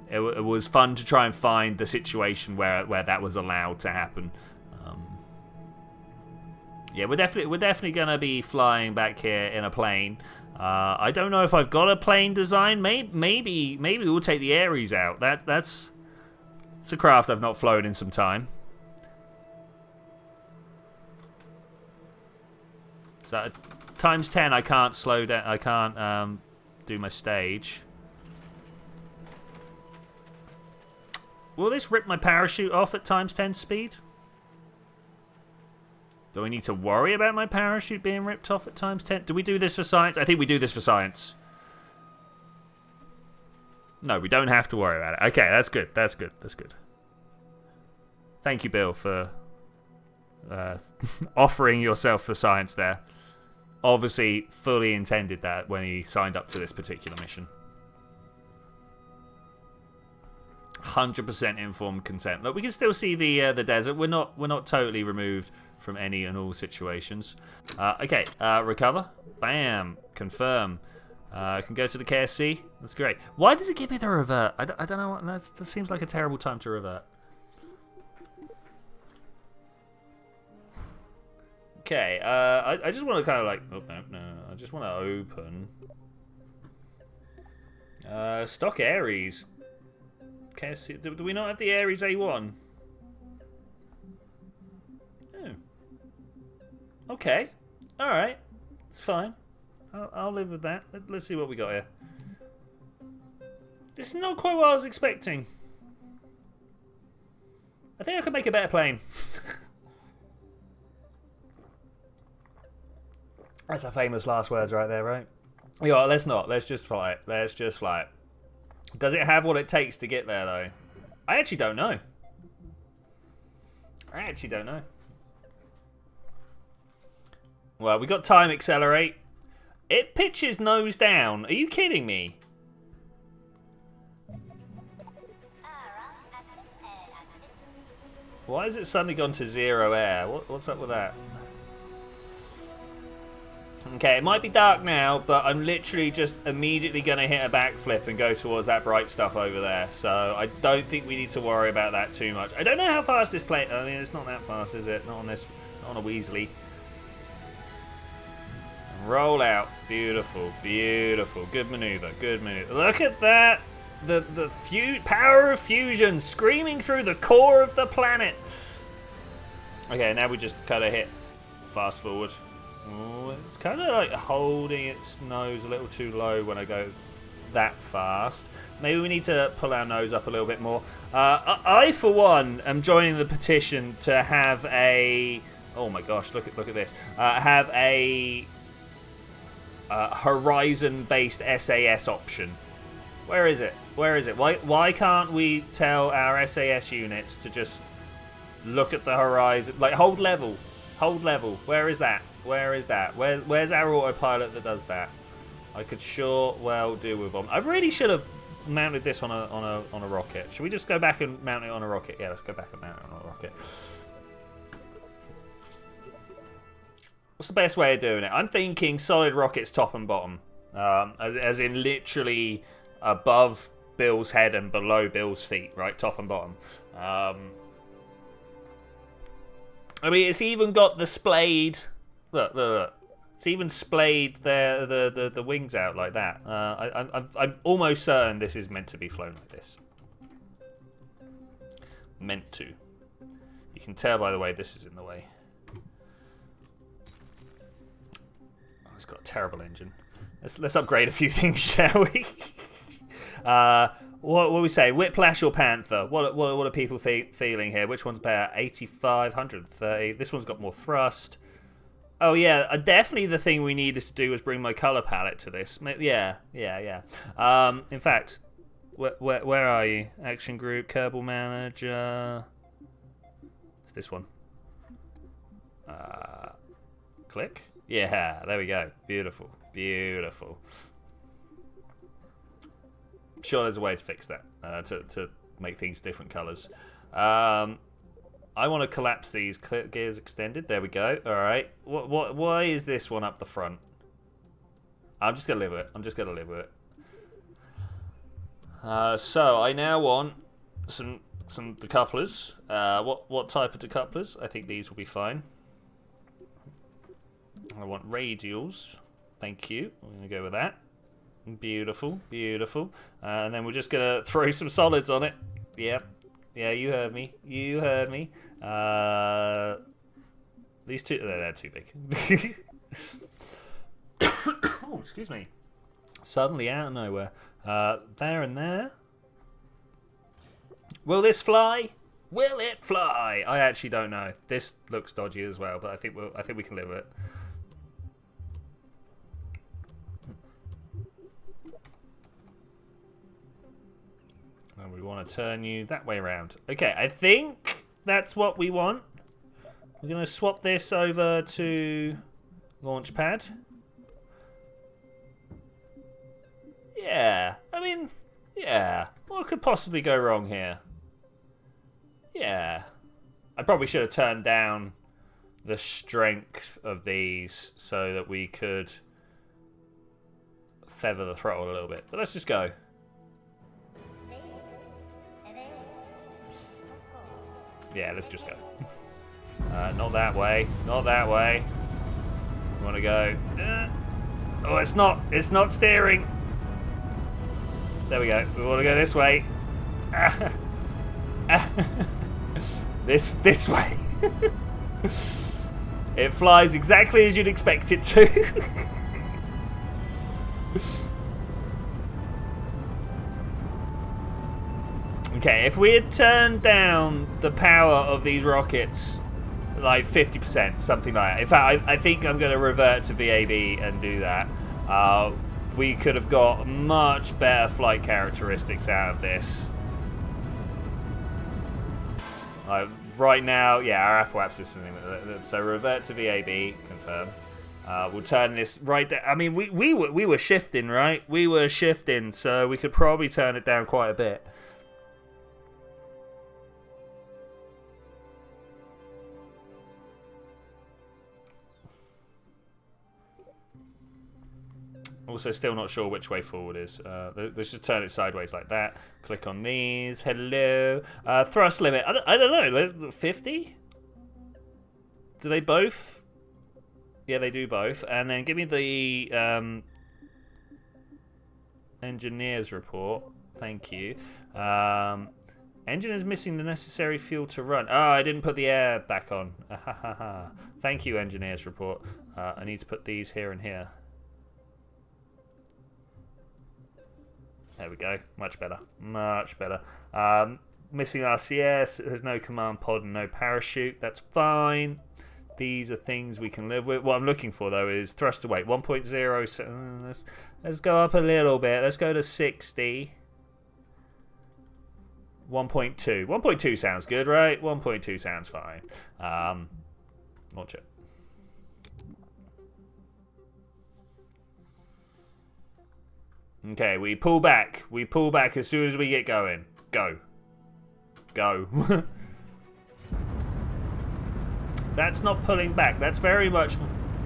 It was fun to try and find the situation where that was allowed to happen. Yeah, we're definitely gonna be flying back here in a plane. I don't know if I've got a plane design. Maybe we'll take the Ares out. That's It's a craft I've not flown in some time. So times 10, I can't slow down. I can't do my stage. Will this rip my parachute off at times 10 speed? Do I need to worry about my parachute being ripped off at times 10? Do we do this for science? I think we do this for science. No, we don't have to worry about it. Okay, that's good. That's good. That's good. Thank you, Bill, for offering yourself for science there. Obviously, fully intended that when he signed up to this particular mission. 100% informed consent. Look, we can still see the desert. We're not totally removed from any and all situations. Okay, recover. Bam. Confirm. I can go to the KSC. That's great. Why does it give me the revert? I don't know. That seems like a terrible time to revert. Okay, I just want to kind of like... Oh, no. I just want to open... stock Aries. KSC. Do we not have the Aries A1? Oh. Okay. Alright. It's fine. I'll live with that. Let's see what we got here. This is not quite what I was expecting. I think I could make a better plane. That's our famous last words right there, right? Yeah, let's not. Let's just fly it. Let's just fly it. Does it have what it takes to get there, though? I actually don't know. I actually don't know. Well, we got time accelerate. It pitches nose down. Are you kidding me? Why has it suddenly gone to 0 air? What's up with that? Okay, it might be dark now, but I'm literally just immediately going to hit a backflip and go towards that bright stuff over there. So I don't think we need to worry about that too much. I don't know how fast this plane... I mean, it's not that fast, is it? Not on this... Not on a Weasley. Roll out. Beautiful. Beautiful. Good maneuver. Good maneuver. Look at that. The power of fusion screaming through the core of the planet. Okay, now we just kind of hit fast forward. Ooh, it's kind of like holding its nose a little too low when I go that fast. Maybe we need to pull our nose up a little bit more. I for one, am joining the petition to have a... Oh my gosh, look at this. Have a... horizon-based SAS option. Where is it? Where is it? Why can't we tell our SAS units to just look at the horizon? Like, hold level. Hold level. Where is that? Where is that? Where's our autopilot that does that? I could sure well do with one. I really should have mounted this on a rocket. Should we just go back and mount it on a rocket? Yeah, let's go back and mount it on a rocket. What's the best way of doing it? I'm thinking solid rockets top and bottom. As in literally above Bill's head and below Bill's feet, right? Top and bottom. I mean, it's even got the splayed... Look. It's even splayed the wings out like that. I'm almost certain this is meant to be flown like this. Meant to. You can tell by the way this is in the way. Oh, it's got a terrible engine. Let's upgrade a few things, shall we? What we say? Whiplash or Panther? What are people feeling here? Which one's better? 85, 130. This one's got more thrust. Oh yeah, definitely the thing we needed to do was bring my color palette to this. Yeah. In fact, where are you? Action group, Kerbal manager. It's this one. Click. Yeah, there we go. Beautiful, beautiful. Sure, there's a way to fix that to make things different colors. I want to collapse these gears extended. There we go. All right. Why is this one up the front? I'm just gonna live with it. I'm just gonna live with it. So I now want some decouplers. What type of decouplers? I think these will be fine. I want radials. Thank you. I'm gonna go with that. Beautiful, beautiful. And then we're just gonna throw some solids on it. Yep. Yeah, you heard me. You heard me. These two, they're too big. Oh, excuse me. Suddenly out of nowhere. There and there. Will this fly? Will it fly? I actually don't know. This looks dodgy as well, but I think we can live with it. And we want to turn you that way around. Okay, I think that's what we want. We're going to swap this over to Launchpad. Yeah, I mean, yeah. What could possibly go wrong here? Yeah. I probably should have turned down the strength of these so that we could feather the throttle a little bit. But let's just go. Yeah, let's just go. Not that way. Not that way. We want to go. Oh, it's not steering. There we go. We want to go this way. This way. It flies exactly as you'd expect it to. Okay, if we had turned down the power of these rockets like 50%, something like that. In fact, I think I'm going to revert to VAB and do that. We could have got much better flight characteristics out of this. Right now, yeah, our Apple App system. So revert to VAB, confirm. We'll turn this right down. I mean, we were shifting, right? We were shifting, so we could probably turn it down quite a bit. Also, still not sure which way forward is. Let's just turn it sideways like that. Click on these. Hello. Thrust limit. I don't know. 50? Do they both? Yeah, they do both. And then give me the engineer's report. Thank you. Engine is missing the necessary fuel to run. Oh, I didn't put the air back on. Thank you, engineer's report. I need to put these here and here. There we go. Much better. Much better. Missing RCS. There's no command pod and no parachute. That's fine. These are things we can live with. What I'm looking for, though, is thrust to weight. 1.0. Let's go up a little bit. Let's go to 60. 1.2. 1.2 sounds good, right? 1.2 sounds fine. Launch it. Okay, we pull back. We pull back as soon as we get going. Go. Go. That's not pulling back. That's very much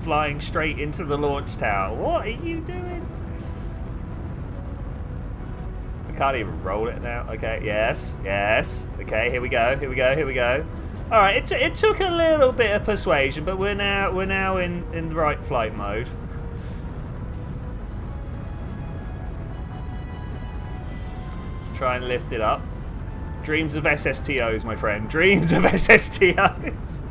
flying straight into the launch tower. What are you doing? I can't even roll it now. Okay, yes, yes. Okay, here we go, here we go, here we go. All right, it took a little bit of persuasion, but we're now in the right flight mode. Try and lift it up. Dreams of SSTOs, my friend. Dreams of SSTOs.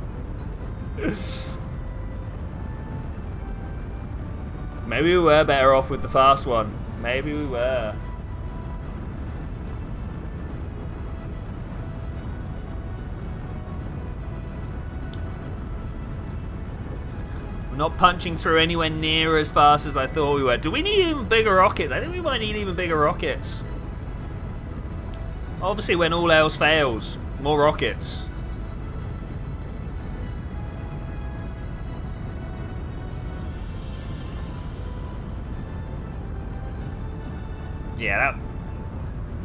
Maybe we were better off with the fast one. Maybe we were. We're not punching through anywhere near as fast as I thought we were. Do we need even bigger rockets? I think we might need even bigger rockets. Obviously, when all else fails, more rockets. Yeah,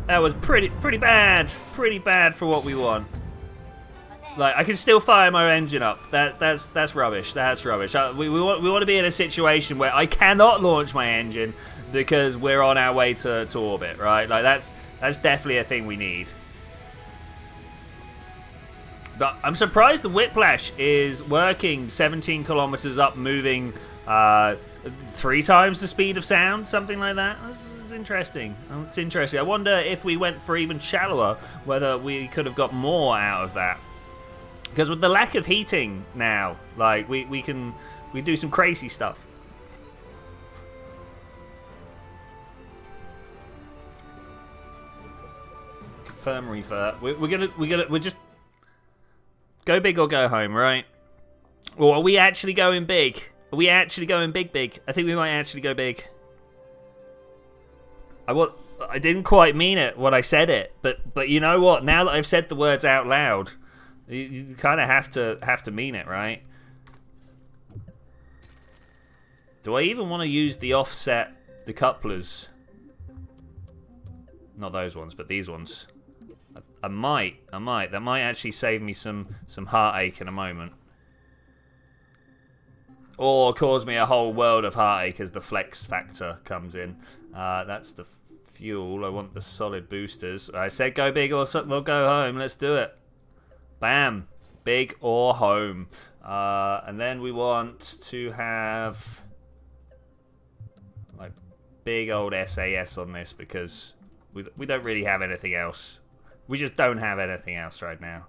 that was pretty bad. Pretty bad for what we want. Like, I can still fire my engine up. That's rubbish. That's rubbish. We want to be in a situation where I cannot launch my engine because we're on our way to orbit, right? Like that's definitely a thing we need. But I'm surprised the Whiplash is working 17 kilometers up, moving 3 times the speed of sound, something like that. It's interesting. That's interesting. I wonder if we went for even shallower, whether we could have got more out of that. Because with the lack of heating now, like we do some crazy stuff. Confirm revert. We're just go big or go home, right? Or are we actually going big? Are we actually going big? I think we might actually go big. I didn't quite mean it when I said it, but you know what? Now that I've said the words out loud, you kind of have to mean it, right? Do I even want to use the offset decouplers? Not those ones, but these ones. I might. That might actually save me some heartache in a moment. Or cause me a whole world of heartache as the flex factor comes in. That's the fuel. I want the solid boosters. I said go big or we'll go home. Let's do it. Bam. Big or home. And then we want to have like big old SAS on this because we don't really have anything else. We just don't have anything else right now.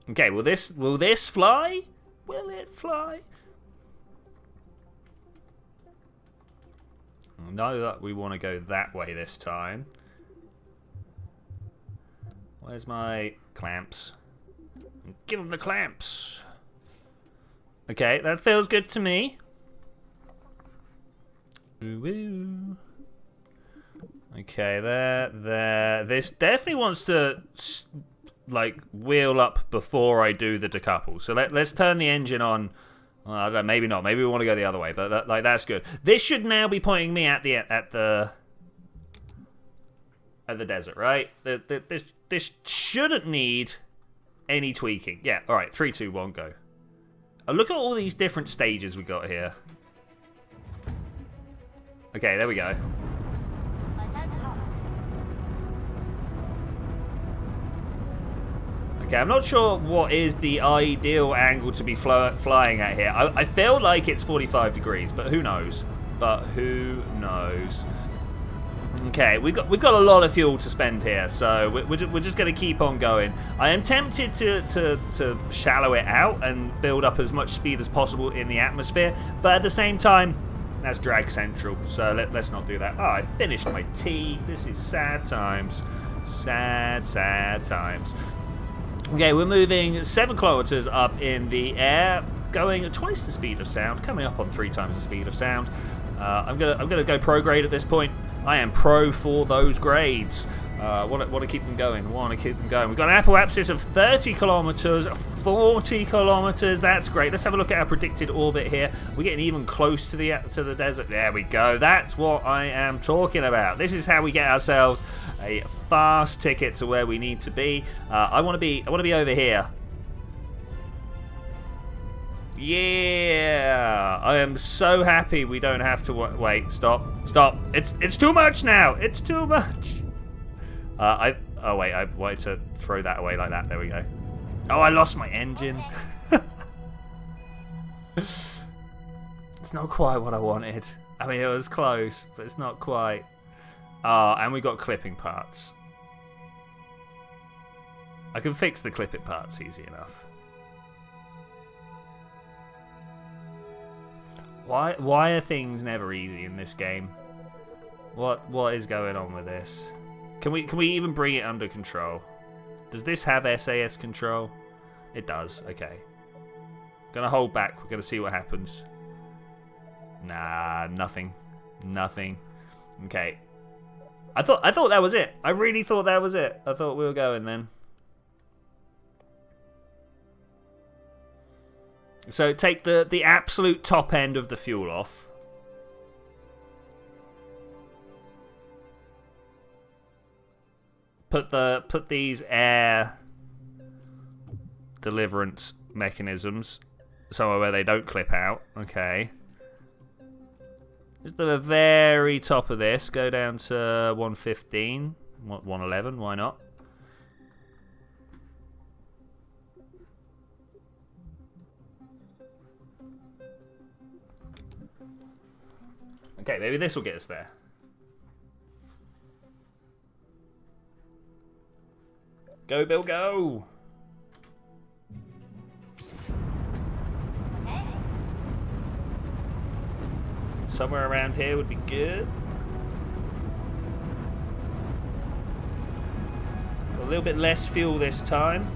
Okay, will this fly? Will it fly? I know that we want to go that way this time. Where's my clamps? Give them the clamps. Okay, that feels good to me. Ooh, ooh. Okay, there. This definitely wants to like wheel up before I do the decouple. So let's turn the engine on. I don't know, maybe not. Maybe we want to go the other way, but that's good. This should now be pointing me at the desert, right? This shouldn't need any tweaking. Yeah. All right. 3, 2, 1, go. Oh, look at all these different stages we got here. Okay, there we go. Okay, I'm not sure what is the ideal angle to be flying at here. I feel like it's 45 degrees, but who knows? Okay, we've got a lot of fuel to spend here, so we're just going to keep on going. I am tempted to shallow it out and build up as much speed as possible in the atmosphere, but at the same time, that's drag central, so let's not do that. Oh, I finished my tea. This is sad times. Sad times. Okay, we're moving 7 kilometers up in the air, going at twice the speed of sound, coming up on 3 times the speed of sound. I'm gonna go pro grade at this point. I am pro for those grades. Want to keep them going. We've got an apoapsis of 30 kilometers, 40 kilometers. That's great. Let's have a look at our predicted orbit here. We're getting even close to the desert. There we go. That's what I am talking about. This is how we get ourselves a fast ticket to where we need to be. I want to be over here. Yeah, I am so happy we don't have to wait. Stop. It's too much now. It's too much. Oh wait, I wanted to throw that away like that. There we go. Oh, I lost my engine. It's not quite what I wanted. I mean, it was close, but it's not quite. And we got clipping parts. I can fix the clipping parts easy enough. Why are things never easy in this game? What is going on with this? Can we even bring it under control? Does this have SAS control? It does. Okay. Gonna hold back. We're gonna see what happens. Nah, nothing. Okay. I thought that was it. I really thought that was it. I thought we were going then. So take the absolute top end of the fuel off. Put these air deliverance mechanisms somewhere where they don't clip out. Okay. Just the very top of this. Go down to 115, 111. Why not? Okay, maybe this will get us there. Go, Bill, go! Somewhere around here would be good. Got a little bit less fuel this time.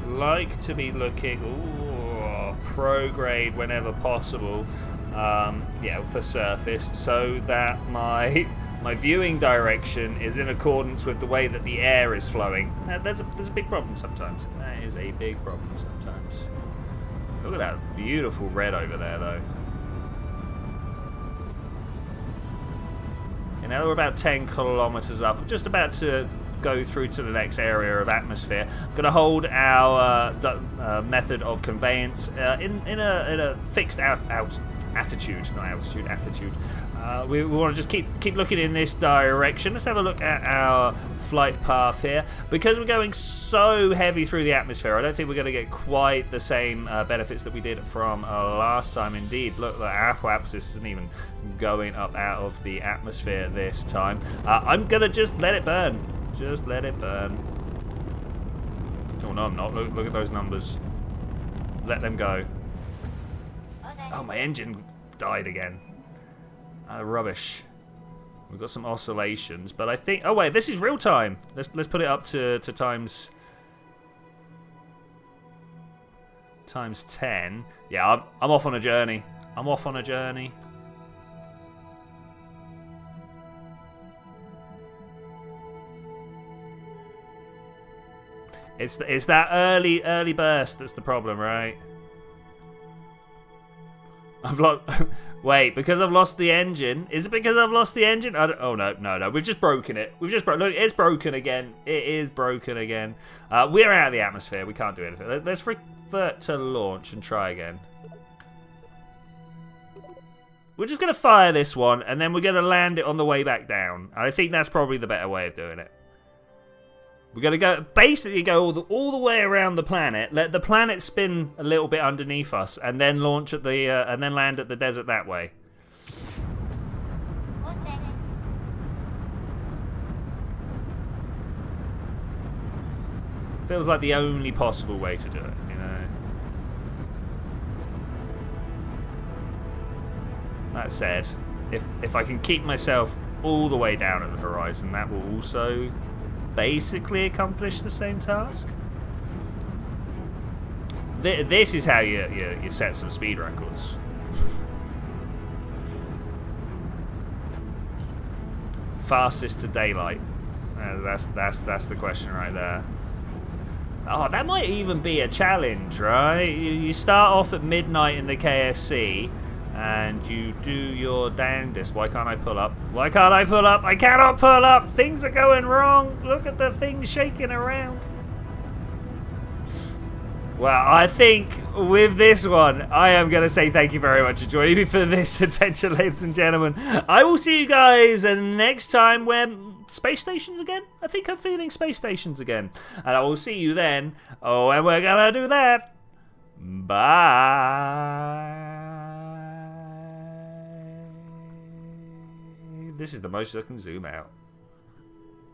Like to be looking pro grade whenever possible. Yeah, for surface, so that my viewing direction is in accordance with the way that the air is flowing. There's a big problem sometimes. That is a big problem sometimes. Look at that beautiful red over there, though. And now we're about 10 kilometers up. I'm just about to go through to the next area of atmosphere. I'm going to hold our method of conveyance in a fixed attitude, not altitude, attitude. We want to just keep looking in this direction. Let's have a look at our flight path here. Because we're going so heavy through the atmosphere, I don't think we're going to get quite the same benefits that we did from last time. Indeed, look, the aquaps isn't even going up out of the atmosphere this time. I'm going to just let it burn. Just let it burn. Oh no, I'm not. Look at those numbers. Let them go. Oh, my engine died again. Rubbish. We've got some oscillations, but I think... Oh wait, this is real time. Let's put it up to times 10. Yeah, I'm off on a journey. I'm off on a journey. It's that early burst that's the problem, right? I've lost. Wait, because I've lost the engine. Is it because I've lost the engine? Oh no. We've just broken it. We've just broken. Look, it's broken again. It is broken again. We're out of the atmosphere. We can't do anything. Let's revert to launch and try again. We're just gonna fire this one, and then we're gonna land it on the way back down. I think that's probably the better way of doing it. We're going to basically go all the way around the planet, let the planet spin a little bit underneath us, and then launch at the and then land at the desert that way. Feels like the only possible way to do it, you know. That said, if I can keep myself all the way down at the horizon, that will also basically accomplish the same task. This is how you set some speed records. Fastest to daylight. That's the question right there. Oh, that might even be a challenge, right? You start off at midnight in the KSC, and you do your damnedest. Why can't I pull up? Why can't I pull up? I cannot pull up! Things are going wrong! Look at the things shaking around. Well, I think with this one, I am going to say thank you very much for joining me for this adventure, ladies and gentlemen. I will see you guys next time when... Space stations again? I think I'm feeling space stations again. And I will see you then. Oh, and we're going to do that. Bye. This is the most I can zoom out.